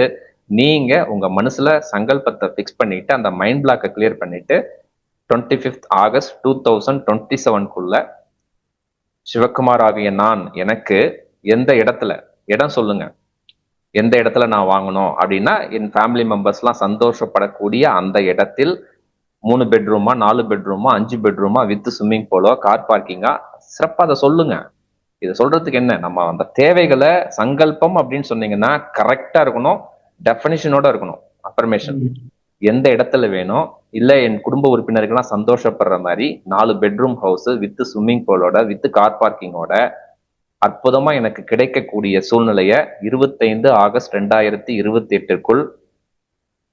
நீங்க உங்க மனசுல சங்கல்பத்தை பிக்ஸ் பண்ணிட்டு அந்த மைண்ட் பிளாக்கை கிளியர் பண்ணிட்டு 25 ஆகஸ்ட் 2027 சிவகுமார் ஆகிய நான் எனக்கு எந்த இடத்துல, இடம் சொல்லுங்க, எந்த இடத்துல நான் வாங்கணும் அப்படின்னா என் ஃபேமிலி மெம்பர்ஸ்லாம் சந்தோஷப்படக்கூடிய அந்த இடத்தில் 3 பெட்ரூமா, 4 பெட்ரூமா, 5 பெட்ரூமா, வித் ஸ்விம்மிங் பூலோ, கார் பார்க்கிங்கா, சிறப்பா அதை சொல்லுங்க. இதை சொல்றதுக்கு என்ன, நம்ம அந்த தேவைகளை சங்கல்பம் அப்படின்னு சொன்னீங்கன்னா கரெக்டா இருக்கணும், டெஃபினிஷனோட இருக்கணும். அஃபர்மேஷன் எந்த இடத்துல வேணும், இல்ல என் குடும்ப உறுப்பினர்கள்லாம் சந்தோஷப்படுற மாதிரி 4 பெட்ரூம் ஹவுஸ் வித் ஸ்விம்மிங் பூலோட, வித் கார் பார்க்கிங்கோட அற்புதமா எனக்கு கிடைக்கக்கூடிய சூழ்நிலைய 25 ஆகஸ்ட் 2028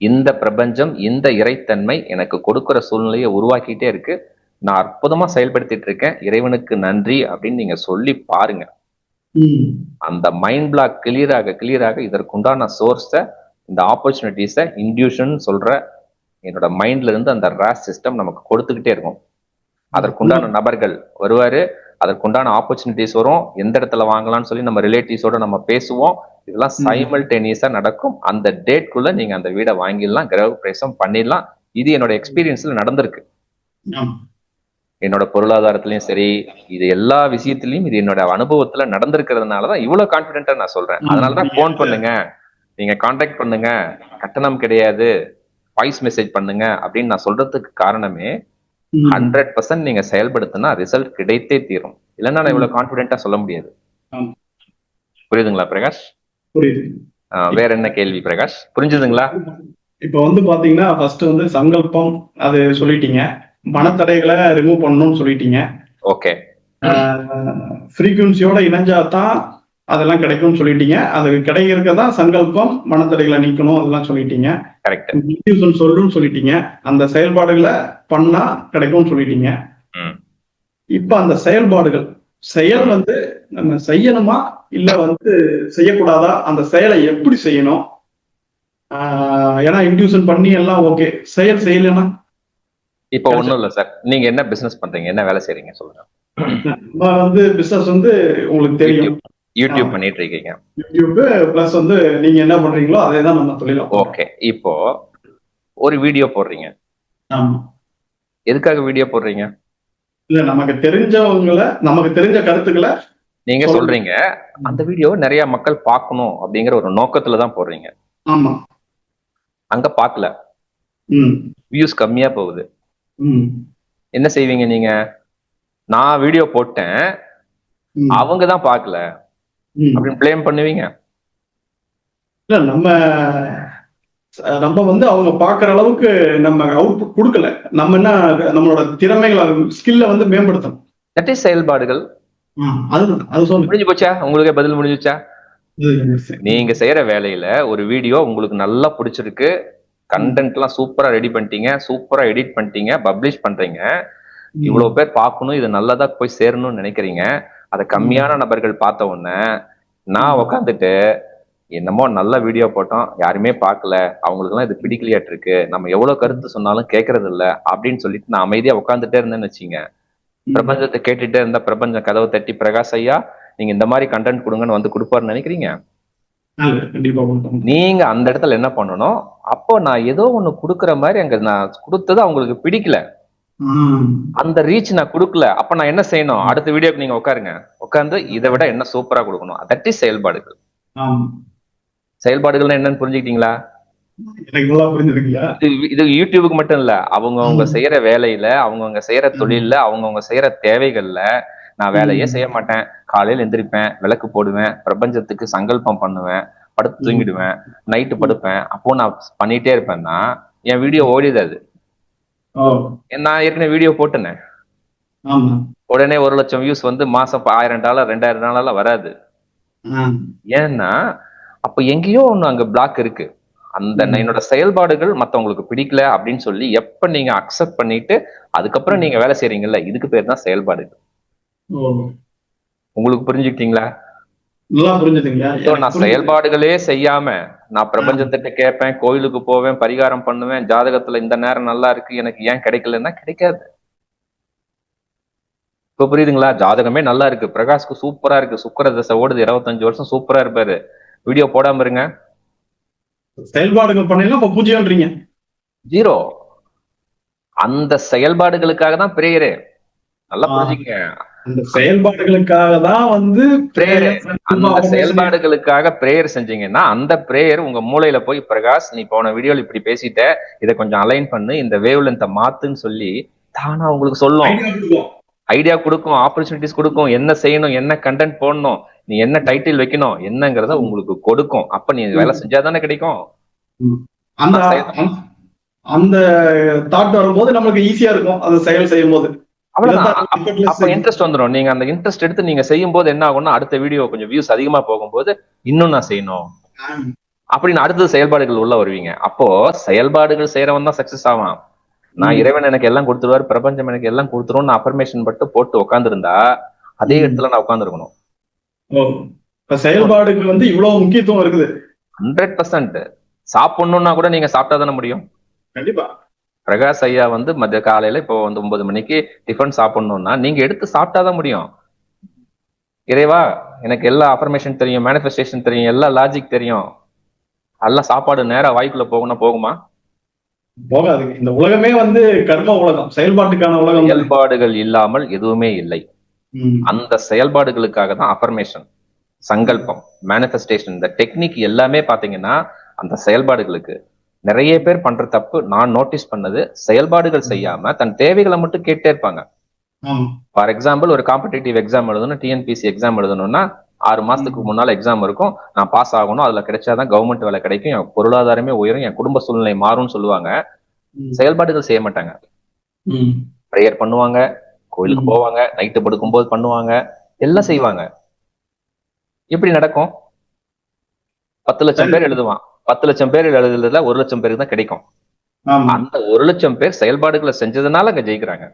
இந்த பிரபஞ்சம், இந்த இறைத்தன்மை எனக்கு கொடுக்கிற சூழ்நிலையை உருவாக்கிட்டே இருக்கு. நான் அற்புதமா செயல்படுத்திட்டு இருக்கேன், இறைவனுக்கு நன்றி அப்படின்னு நீங்க சொல்லி பாருங்க. அந்த மைண்ட் பிளாக் கிளியராக இதற்குண்டான சோர்ஸ, இந்த ஆப்பர்ச்சுனிட்டிஸ, இன்ட்யூஷன் சொல்ற என்னோட மைண்ட்ல இருந்து அந்த ராஸ் சிஸ்டம் நமக்கு கொடுத்துக்கிட்டே இருக்கும். அதற்குண்டான நபர்கள் வருவாரு, அதற்குண்டான ஆப்பர்ச்சுனிட்டிஸ் வரும், எந்த இடத்துல வாங்கலாம்னு சொல்லி நம்ம ரிலேட்டிவ்ஸோட நம்ம பேசுவோம். இதெல்லாம் சைமல்டேனியஸா நடக்கும். அந்த டேட்குள்ள நீங்க அந்த வீடை வாங்கிடலாம், கிரக பிரவேசம் பண்ணிடலாம். இது என்னோட எக்ஸ்பீரியன்ஸ்ல நடந்திருக்கு. என்னோட பொருளாதாரத்திலயும் சரி, இது எல்லா விஷயத்திலயும் இது என்னோட அனுபவத்துல நடந்திருக்கிறதுனாலதான் இவ்வளவு கான்பிடென்டா நான் சொல்றேன். அதனாலதான் போன் பண்ணுங்க, நீங்க கான்டாக்ட் பண்ணுங்க, கட்டணம் கிடையாது, வாய்ஸ் மெசேஜ் பண்ணுங்க அப்படின்னு நான் சொல்றதுக்கு காரணமே 100% நீங்க செயல்படுத்தினா ரிசல்ட் கிடைத்தே தீரும். இல்லைன்னா நான் இவ்வளவு கான்பிடென்டா சொல்ல முடியாது. புரியுதுங்களா பிரகாஷ்? புரியுது. வேற என்ன கேள்வி பிரகாஷ்? புரிஞ்சுதுங்களா? இப்ப வந்து பாத்தீங்கன்னா ஃபர்ஸ்ட் வந்து சங்கல்பம் அது சொல்லிட்டீங்க, மனத்தடைகளை ரிமூவ் பண்ணணும்னு சொல்லிட்டீங்க, ஓகே. ஃப்ரீக்வன்சியோட இணைஞ்சாதான் அதெல்லாம் கிடைக்கும்னு சொல்லிட்டீங்க. அது கிடைக்கிறதுதான் சங்கல்பம், மனத்தடைகளை நீக்கணும் அதெல்லாம் சொல்லிட்டீங்க. கரெக்ட். இன்ட்யூஷன் சொல்லுன்னு சொல்லிட்டீங்க, அந்த செயல்பாடுகளை பண்ணா கிடைக்கும்னு சொல்லிட்டீங்க. இப்ப அந்த செயல்பாடுகள் செயல் வந்து நம்ம செய்யணுமா இல்ல வந்து செய்யக்கூடாதா, அந்த செயலை எப்படி செய்யணும்? ஏன்னா இன்ட்யூஷன் பண்ணி எல்லாம் ஓகே, செயல் செய்யலன்னா? இப்போ ஒண்ணும் இல்ல சார், நீங்க என்ன பிசினஸ் பண்றீங்க, என்ன வேலை செய்றீங்க சொல்லுங்க. நம்ம வந்து பிசினஸ் வந்து உங்களுக்கு தெரியும், யூடியூப் பண்ணிட்டு இருக்கீங்க. யூடியூப் பிளஸ் வந்து நீங்க என்ன பண்றீங்களோ அதே தான் நம்ம தொழிலா. ஓகே. இப்போ ஒரு வீடியோ போடுறீங்க. ஆமா. எதுக்காக வீடியோ போடுறீங்க? இல்ல நமக்கு தெரிஞ்சவங்களை, நமக்கு தெரிஞ்ச கருத்துக்களை நீங்க சொல்றீங்க, அந்த வீடியோ நிறைய மக்கள் பார்க்கணும் அப்படிங்கிற ஒரு நோக்கத்துல தான் போடுறீங்க. ஆமா. அங்க பார்க்கல, வியூஸ் கம்மியா போகுது, என்ன செய்வீங்க நீங்க? நான் வீடியோ போட்டேன், அவங்க தான் பார்க்கல அப்படின்னு ப்ளேம் பண்ணுவீங்க? இல்ல நம்ம வந்து அவங்க பாக்குற அளவுக்கு நம்ம அவுட்புட் கொடுக்கல. நம்ம என்ன நம்மளோட திறமைகளை, ஸ்கில்ல வந்து மேம்படுத்தணும். தட் இஸ் செயல்பாடுகள். அது சொல்லு. முடிஞ்சு போச்சா? உங்களுக்கே பதில் முடிஞ்சுச்சா? நீங்க செய்யற வேலையில ஒரு வீடியோ உங்களுக்கு நல்லா பிடிச்சிருக்கு, கண்டென்ட் எல்லாம் சூப்பரா ரெடி பண்ணிட்டீங்க, சூப்பரா எடிட் பண்ணிட்டீங்க, பப்ளிஷ் பண்றீங்க, இவ்வளவு பேர் பார்க்கணும், இது நல்லதா போய் சேரணும்னு நினைக்கிறீங்க. அதை கம்மியான நபர்கள் பார்த்த உடனே நான் உக்காந்துட்டு என்னமோ நல்ல வீடியோ போட்டோம், யாருமே பார்க்கல, அவங்களுக்கு எல்லாம் இது பிடிக்கலையாட்டு இருக்கு, நம்ம எவ்வளவு கருத்து சொன்னாலும் கேட்கறது இல்ல அப்படின்னு சொல்லிட்டு நான் அமைதியா உட்காந்துட்டே இருந்தேன்னு வச்சுங்க, பிரபஞ்சத்தை கேட்டுட்டே இருந்தா பிரபஞ்சம் கதவை தட்டி பிரகாஷ் ஐயா நீங்க இந்த மாதிரி கண்டென்ட் கொடுங்கன்னு வந்து கொடுப்பாருன்னு நினைக்கிறீங்க? நீங்க அந்த இடத்துல என்ன பண்ணணும், அப்போ நான் ஏதோ ஒண்ணு கொடுக்குற மாதிரி அங்க நான் கொடுத்தது அவங்களுக்கு பிடிக்கல, அந்த ரீச் நான் கொடுக்கல, அப்ப நான் என்ன செய்யணும்? அடுத்த வீடியோக்கு நீங்க உட்காருங்க, உட்கார்ந்து இதை விட என்ன சூப்பரா கொடுக்கணும். தட் இஸ் செயல்பாடுகள். செயல்பாடுகள் என்னன்னு புரிஞ்சுக்கிட்டீங்களா? இது யூடியூபுக்கு மட்டும் இல்ல, அவங்க செய்யற வேலையில, அவங்க செய்யற தொழில்ல, அவங்க செய்யற தேவைகள்ல. நான் வேலையே செய்ய மாட்டேன், காலையில எந்திரிப்பேன், விளக்கு போடுவேன், பிரபஞ்சத்துக்கு சங்கல்பம் பண்ணுவேன், படுத்து தூங்கிடுவேன், நைட்டு படுப்பேன், அப்போ நான் பண்ணிட்டே இருப்பேன்னா என் வீடியோ ஓடிது. அது நான் ஏற்கனவே வீடியோ போட்டேனே, உடனே 1,00,000 வியூஸ் வந்து மாசம் $1000 $2000 வராது. ஏன்னா அப்ப எங்கேயோ ஒண்ணு அங்க பிளாக் இருக்கு. அந்த என்னோட செயல்பாடுகள் மத்தவங்களுக்கு பிடிக்கல அப்படின்னு சொல்லி எப்ப நீங்க அக்செப்ட் பண்ணிட்டு அதுக்கப்புறம் நீங்க வேலை செய்றீங்கல்ல, இதுக்கு பேர் தான் செயல்பாடுகள். உங்களுக்கு புரிஞ்சுக்கிட்டீங்களா? நான் செயல்பாடுகளே செய்யாம நான் பிரபஞ்சத்திட்ட கேட்பேன், கோயிலுக்கு போவேன், பரிகாரம் பண்ணுவேன், ஜாதகத்துல இந்த நேரம் நல்லா இருக்கு எனக்கு ஏன் கிடைக்கலன்னா கிடைக்காது. இப்ப புரியுதுங்களா? ஜாதகமே நல்லா இருக்கு, பிரகாஷ்க்கு சூப்பரா இருக்கு, சுக்கிர தசை ஓடுது, 25 வருஷம் சூப்பரா இருப்பாரு, வீடியோ போடாம இருங்க, செயல்பாடுகள் பண்ணீங்கன்னா பூஜ்ஜியம்ன்றீங்க. ஜீரோ. அந்த செயல்பாடுகளுக்காக தான் பிரேயரு. நல்லா புரிஞ்சுக்கங்க, அந்த செயல்பாடுகளுக்காக தான் வந்து பிரேயர். அந்த செயல்பாடுகளுக்காக பிரேயர் செஞ்சீங்கன்னா அந்த பிரேயர் உங்க மூளையில போய் பிரகாஷ் நீ போன வீடியோல இப்படி பேசிட்ட, இதை கொஞ்சம் அலைன் பண்ணு, இந்த வேவ் லென்த்தை மாத்துன்னு சொல்லி தானா உங்களுக்கு சொல்லும், ஐடியா கொடுக்கும், ஆப்பர்ச்சுனிட்டிஸ் கொடுக்கும், என்ன செய்யணும், என்ன கண்டென்ட் போடணும், நீ என்ன டைட்டில் வைக்கணும் என்னங்கிறத உங்களுக்கு கொடுக்கும். அப்ப நீ வேலை செஞ்சாதானே கிடைக்கும். அந்த தாட் வரும்போது நமக்கு ஈஸியா இருக்கும், அந்த செயல் செய்யும் போது அவ்வளவுதான். அப்ப இன்ட்ரெஸ்ட் வந்துடும். நீங்க அந்த இன்ட்ரெஸ்ட் எடுத்து நீங்க செய்யும் போது என்ன ஆகும்னா அடுத்த வீடியோ கொஞ்சம் வியூஸ் அதிகமா போகும்போது இன்னும் நான் செய்யணும் அப்படின்னு அடுத்தது செயல்பாடுகள் உள்ள வருவீங்க. அப்போ செயல்பாடுகள் செய்யறவன் தான் சக்சஸ் ஆவான். நான் இறைவன் எனக்கு எல்லாம் கொடுத்துருவாரு, பிரபஞ்சம் எனக்கு எல்லாம் கொடுத்துரும், நான் அஃபர்மேஷன் மட்டும் போட்டு உட்காந்துருந்தா அதே இடத்துல நான் உட்காந்துருக்கணும். செயல்பாடுகள் வந்து இவ்வளவு முக்கியத்துவம் இருக்குது. 100%. சாப்பிடணும்னா கூட நீங்க சாப்பிட்டா தானே முடியும். கண்டிப்பா. பிரகாஷ் ஐயா வந்து மத்திய காலையில இப்போ வந்து 9 மணிக்கு டிஃபன் சாப்பிடணும்னா நீங்க எடுத்து சாப்பிட்டாதான் முடியும். இறைவா எனக்கு எல்லா அஃபர்மேஷன் தெரியும், மேனிஃபெஸ்டேஷன் தெரியும், எல்லா லாஜிக் தெரியும், எல்லாம் சாப்பாடு நேரா வாய்க்குள்ள போகுமா? போகாது. இந்த உலகமே வந்து கர்ம உலகம், செயல்பாட்டுக்கான உலகம். செயல்பாடுகள் இல்லாமல் எதுவுமே இல்லை. அந்த செயல்பாடுகளுக்காக தான் அஃபர்மேஷன், சங்கல்பம், மேனிஃபெஸ்டேஷன், இந்த டெக்னிக் எல்லாமே பாத்தீங்கன்னா அந்த செயல்பாடுகளுக்கு. நிறைய பேர் பண்ற தப்பு நான் நோட்டீஸ் பண்ணது, செயல்பாடுகள் செய்யாம தன் தேவைகளை மட்டும் கேட்டே இருப்பாங்க. ஃபார் எக்ஸாம்பிள் ஒரு காம்படிட்டிவ் எக்ஸாம் எழுதணும், டிஎன்பிசி எக்ஸாம் எழுதணும்னா 6 மாசத்துக்கு முன்னால எக்ஸாம் இருக்கும், நான் பாஸ் ஆகணும், அதுல கிடைச்சாதான் கவர்மெண்ட் வேலை கிடைக்கும், என் பொருளாதாரமே உயரும், என் குடும்ப சூழ்நிலை மாறும்னு சொல்லுவாங்க. செயல்பாடுகள் செய்ய மாட்டாங்க. ப்ரேயர் பண்ணுவாங்க, கோயிலுக்கு போவாங்க, நைட்டு படுக்கும்போது பண்ணுவாங்க, எல்லாம் செய்வாங்க. எப்படி நடக்கும்? 10 லட்சம் பேர் எழுதுவான், 10 லட்சம் பேர் எழுதுறதுல 1 லட்சம் பேருக்கு தான் கிடைக்கும். அந்த 1 லட்சம் பேர் செயல்பாடுகளை செஞ்சதுனால அங்க ஜெயிக்கிறாங்க.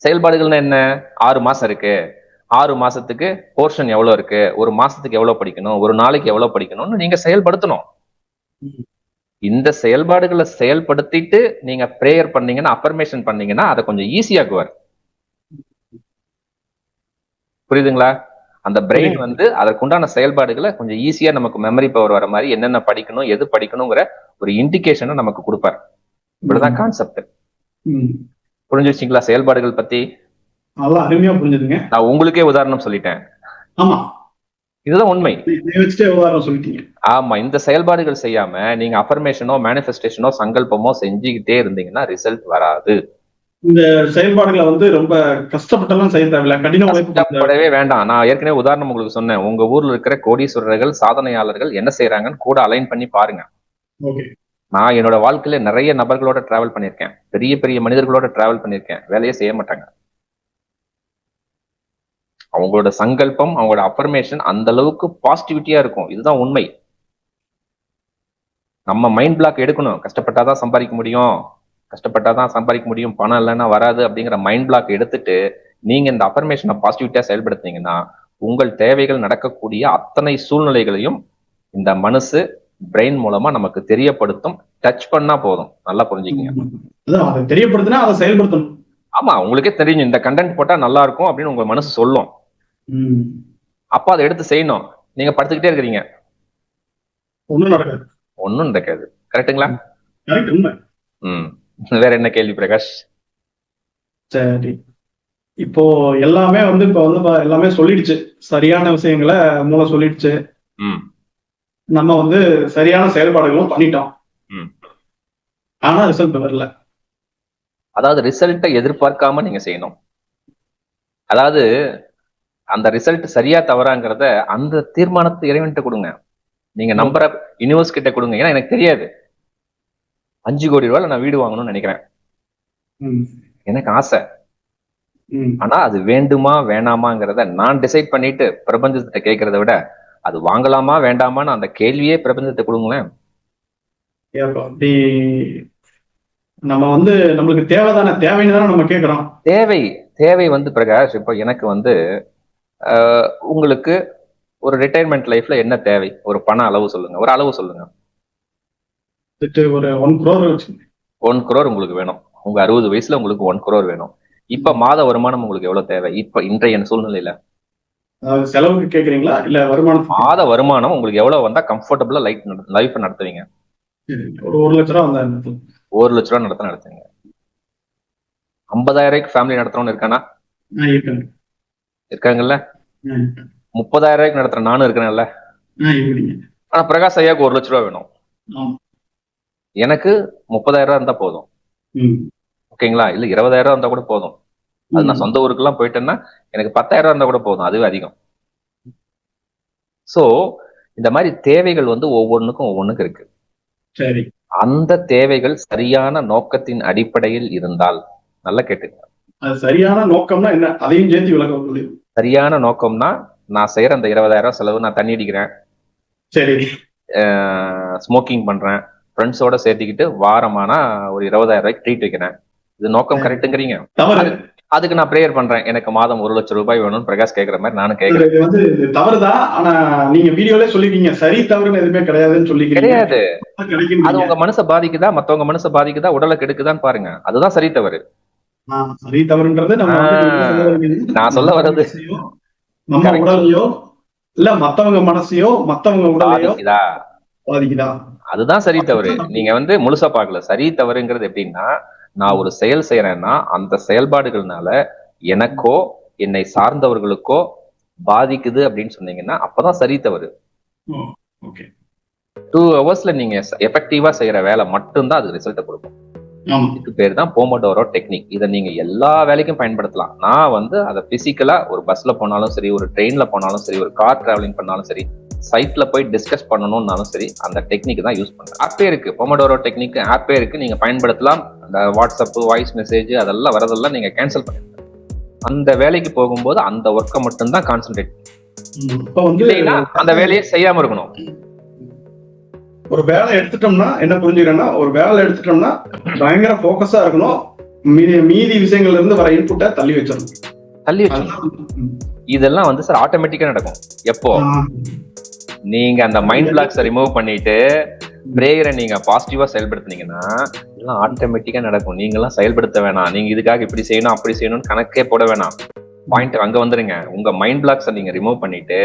செயல்பாடுகள்னா என்ன? 6 மாசம் இருக்கு, 6 மாசத்துக்கு போர்ஷன் எவ்வளவு இருக்கு, ஒரு மாசத்துக்கு எவ்வளவு படிக்கணும், ஒரு நாளைக்கு எவ்வளவு படிக்கணும்னு நீங்க செயல்படுத்தணும். இந்த செயல்பாடுகளை செயல்படுத்திட்டு நீங்க பிரேயர் பண்ணீங்கன்னா, அஃபர்மேஷன் பண்ணீங்கன்னா அதை கொஞ்சம் ஈஸியாக்குவார். புரியுதுங்களா? அந்த பிரெயின் வந்து அதற்குண்டான செயல்பாடுகளை கொஞ்சம் ஈஸியா நமக்கு மெமரி பவர் வர மாதிரி என்னென்ன படிக்கணும், எது படிக்கணுங்கிற ஒரு இண்டிகேஷனை நமக்கு கொடுப்பார். இப்படிதான் கான்செப்ட். புரிஞ்சிருச்சிங்களா செயல்பாடுகள் பத்தி? நல்லா அருமையா புரிஞ்சுதுங்க. நான் உங்களுக்கே உதாரணம் சொல்லிட்டேன். ஆமா, இதுதான் உண்மை. உதாரணம் சொல்லிட்டீங்க. ஆமா, இந்த செயல்பாடுகள் செய்யாம நீங்க அஃபர்மேஷனோ மேனிஃபெஸ்டேஷனோ சங்கல்பமோ செஞ்சுக்கிட்டே இருந்தீங்கன்னா ரிசல்ட் வராது. இந்த செயல்பாடுகளை வந்து ரொம்ப கஷ்டப்பட்டெல்லாம் செய்ய தேவையில்ல, கடின கஷ்டப்படவே வேண்டாம். நான் ஏற்கனவே உதாரணம் உங்களுக்கு சொன்னேன். உங்க ஊர்ல இருக்கிற கோடீஸ்வரர்கள், சாதனையாளர்கள் என்ன செய்யறாங்கன்னு கூட அலைன் பண்ணி பாருங்க. நான் என்னோட வாழ்க்கையில நிறைய நபர்களோட டிராவல் பண்ணியிருக்கேன், பெரிய பெரிய மனிதர்களோட டிராவல் பண்ணியிருக்கேன். வேலையே செய்ய மாட்டாங்க. அவங்களோட சங்கல்பம், அவங்களோட அஃபர்மேஷன் அந்த அளவுக்கு பாசிட்டிவிட்டியா இருக்கும். இதுதான் உண்மை. நம்ம மைண்ட் பிளாக் எடுக்கணும். கஷ்டப்பட்டாதான் சம்பாதிக்க முடியும், கஷ்டப்பட்டாதான் சம்பாதிக்க முடியும், பணம் இல்லைன்னா வராது அப்படிங்கிற மைண்ட் பிளாக் எடுத்துட்டு நீங்க இந்த அஃபர்மேஷனை பாசிட்டிவிட்டியா செயல்படுத்தினீங்கன்னா உங்கள் தேவைகள் நடக்கக்கூடிய அத்தனை சூழ்நிலைகளையும் இந்த மனசு பிரெயின் மூலமா நமக்கு தெரியப்படுத்தும். டச் பண்ணா போதும். நல்லா புரிஞ்சுக்கங்க. தெரியப்படுத்தினா அதை செயல்படுத்தணும். ஆமா, உங்களுக்கே தெரியும் இந்த கண்டென்ட் போட்டா நல்லா இருக்கும் அப்படின்னு உங்க மனசு சொல்லும். அப்ப அதை எடுத்து செய்யணும். நீங்க படுத்துக்கிட்டே இருக்கிறீங்க, ஒண்ணும் நடக்காது. கரெக்டுங்களா? வேற என்ன கேள்வி பிரகாஷ்? சரி, இப்போ எல்லாமே வந்து எல்லாமே சொல்லிடுச்சு, சரியான விஷயங்களை மூளை சொல்லிடுச்சு. நம்ம வந்து சரியான செயல்பாடுகளும் பண்ணிட்டோம், ஆனா ரிசல்ட் வரல. அதாவது ரிசல்ட்டை எதிர்பார்க்காம நீங்க செய்யணும். அதாவது அந்த ரிசல்ட் சரியா தவறாங்கிறத அந்த தீர்மானத்தை இறைவன்கிட்ட கொடுங்க. நீங்க நம்புற யூனிவர்ஸ் கிட்ட கொடுங்க. ஏன்னா எனக்கு தெரியாது, 5 கோடி ரூபாயில நான் வீடு வாங்கணும்னு நினைக்கிறேன், எனக்கு ஆசை. ஆனா அது வேண்டுமா வேணாமாங்கிறத நான் டிசைட் பண்ணிட்டு பிரபஞ்சத்தை கேட்கறத விட அது வாங்கலாமா வேண்டாமான்னு அந்த கேள்வியே பிரபஞ்சத்தை கொடுங்களேன். நம்ம வந்து நம்மளுக்கு தேவைதானே, தேவைன்னு தானே நம்ம கேட்கிறோம். தேவை வந்து பிரகாஷ், இப்போ எனக்கு வந்து உங்களுக்கு ஒரு ரிட்டையர்மெண்ட் லைஃப்ல என்ன தேவை? ஒரு பண அளவு சொல்லுங்க, ஒரு அளவு சொல்லுங்க. ஒரு 1 crore 1 crore உங்களுக்கு வேணும். உங்க 60 வயசுல உங்களுக்கு 1 crore வேணும். இப்ப மாத வருமானம் உங்களுக்கு எவ்வளவு தேவை இப்ப இன்றைய சூழ்நிலையில? செலவுக்கு கேக்குறீங்களா இல்ல வருமானம்? மாத வருமானம் உங்களுக்கு எவ்வளவு வந்தா கம்ஃபர்டபுளா லைஃப் நடத்துவீங்க? ஒரு 1 லட்ச ரூபா வந்தா 1 லட்ச ரூபா நடத்துவீங்க. 50,000 ரூபாய்க்கு ஃபேமிலி நடத்துறவங்க இருக்கானா? இருக்காங்கல்ல. 30,000 ரூபாய்க்கு நடத்துற நானும் இருக்கிறேன்ல. ஆனா பிரகாஷ் ஐயாவுக்கு 1 லட்ச ரூபா வேணும். எனக்கு 30,000 ரூபா இருந்தா போதும். ஓகேங்களா? இல்ல 20,000 ரூபா இருந்தா கூட போதும். அது நான் சொந்த ஊருக்கு எல்லாம் போயிட்டேன்னா எனக்கு 10,000 ரூபா இருந்தா கூட போதும், அதுவே அதிகம். சோ இந்த மாதிரி தேவைகள் வந்து ஒவ்வொன்றுக்கும் இருக்கு. சரி, அந்த தேவைகள் சரியான நோக்கத்தின் அடிப்படையில் இருந்தால், நல்லா கேட்டுங்க, சரியான நோக்கம்னா என்ன அதையும் சேர்த்து விளக்க முடியும். சரியான நோக்கம்னா நான் செய்யற அந்த 20,000 செலவு, நான் தண்ணி அடிக்கிறேன், சரி, ஸ்மோக்கிங் பண்றேன், ஃப்ரெண்ட்ஸோட சேர்த்துக்கிட்டு வாரமானா ஒரு 20,000 ரூபாய்க்கு ட்ரீட் வைக்கிறேன், இது நோக்கம் கரெக்டுங்கிறீங்க? அதுக்கு நான் பிரேயர் பண்றேன், எனக்கு மாதம் 1 லட்சம் ரூபாய் வேணும்னு பிரகாஷ் கேட்கிற மாதிரி நானும் கேட்கிறேன். இது வந்து தவறுதான். ஆனா நீங்க வீடியோல சொல்லிருக்கீங்க சரி தவறுன்னு எதுவுமே கிடையாதுன்னு சொல்லி கிடையாது. அது உங்க மனசை பாதிக்குதா, மத்தவங்க மனசை பாதிக்குதா, உடலை கெடுக்குதான்னு பாருங்க. அதுதான் சரி தவறு. சரி தவறுன்றது நான் சொல்ல வர்றது நம்ம உடலையோ இல்ல மத்தவங்க மனசையோ மத்தவங்க உடலையோ பாதிக்குதா, அதுதான் சரி தவறு. நீங்க வந்து முழுசா பாக்கல. சரி தவறுங்கிறது எப்படின்னா, நான் ஒரு செயல் செய்யறேன்னா அந்த செயல்பாடுகள்னால எனக்கோ என்னை சார்ந்தவர்களுக்கோ பாதிக்குது அப்படின்னு சொன்னீங்கன்னா அப்பதான் சரி தவறு. 2 ஹவர்ஸ்ல நீங்க எஃபெக்டிவா செய்யற வேலை மட்டும்தான் அது ரிசல்ட்டை கொடுக்கும். ஆமா. இதுக்கு பேர் தான் போமோடோரோ டெக்னிக். இதை நீங்க எல்லா வேலைக்கும் பயன்படுத்தலாம். நான் வந்து அதை பிசிக்கலா ஒரு பஸ்ல போனாலும் சரி, ஒரு ட்ரெயின்ல போனாலும் சரி, ஒரு கார் டிராவலிங் பண்ணாலும் சரி, சைட்ல போய் டிஸ்கஸ் பண்ணணும்னாலும் சரி, அந்த டெக்னிக் தான் யூஸ் பண்றேன். ஆப்பே இருக்கு, போமோடோரோ டெக்னிக் ஆப்பே இருக்கு, நீங்க பயன்படுத்தலாம். அந்த வாட்ஸ்அப் வாய்ஸ் மெசேஜ் அதெல்லாம் வரதெல்லாம் நீங்க கேன்சல் பண்ணிடுங்க. அந்த வேலைக்கு போகும்போது அந்த ஒர்க்கை மட்டும்தான் கான்சென்ட்ரேட். இப்ப வந்து இல்லைன்னா அந்த வேலையை செய்யாம இருக்கணும். ஒரு வேலை எடுத்துட்டோம்னா என்ன புரிஞ்சுக்கிறேன்னா, ஒரு வேலை எடுத்துட்டோம்னா பயங்கர போக்கஸா இருக்கணும். மீதி விஷயங்கள்ல இருந்து வர இன்புட்டை தள்ளி வச்சிடணும். தள்ளி வச்சிடணும். இதெல்லாம் வந்து சார் ஆட்டோமேட்டிக்கா நடக்கும். எப்போ நீங்க அந்த மைண்ட் பிளாக்ஸை ரிமூவ் பண்ணிட்டு பிரேயரை நீங்க பாசிட்டிவா செயல்படுத்தினீங்கன்னா இதெல்லாம் ஆட்டோமேட்டிக்கா நடக்கும். நீங்க எல்லாம் செயல்படுத்த வேணாம். நீங்க இதுக்காக இப்படி செய்யணும் அப்படி செய்யணும்னு கணக்கே போட வேணாம். பாயிண்ட் அங்க வந்துருங்க. உங்க மைண்ட் பிளாக்ஸை நீங்க ரிமூவ் பண்ணிட்டு,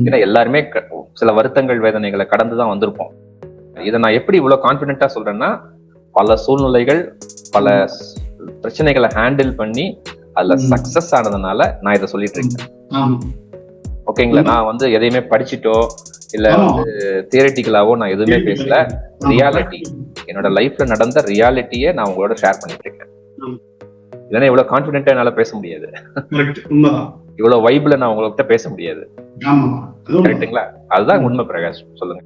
ஏன்னா எல்லாருமே சில வருத்தங்கள் வேதனைகளை கடந்துதான் வந்திருப்போம். இதை நான் எப்படி இவ்வளவு கான்பிடென்ட்டா சொல்றேன்னா, பல சூழ்நிலைகள் பல பிரச்சனைகளை ஹேண்டில் பண்ணி அதுல சக்சஸ் ஆனதுனால நான் இதை சொல்லிட்டு இருக்கேன். ஓகேங்களா? நான் வந்து எதையுமே படிச்சுட்டோ இல்ல வந்து தியரிட்டிக்கலாவோ நான் எதுவுமே பேசல. ரியாலிட்டி, என்னோட லைஃப்ல நடந்த ரியாலிட்டியை நான் உங்களோட ஷேர் பண்ணிட்டு இருக்கேன். இல்லைன்னா இவ்வளவு கான்பிடென்ட்டா என்னால பேச முடியாது. இவ்வளவு வைப்ல நான் உங்ககிட்ட பேச முடியாது. கரெக்டுங்களா? அதுதான் உண்மை. பிரகாஷ், சொல்லுங்க.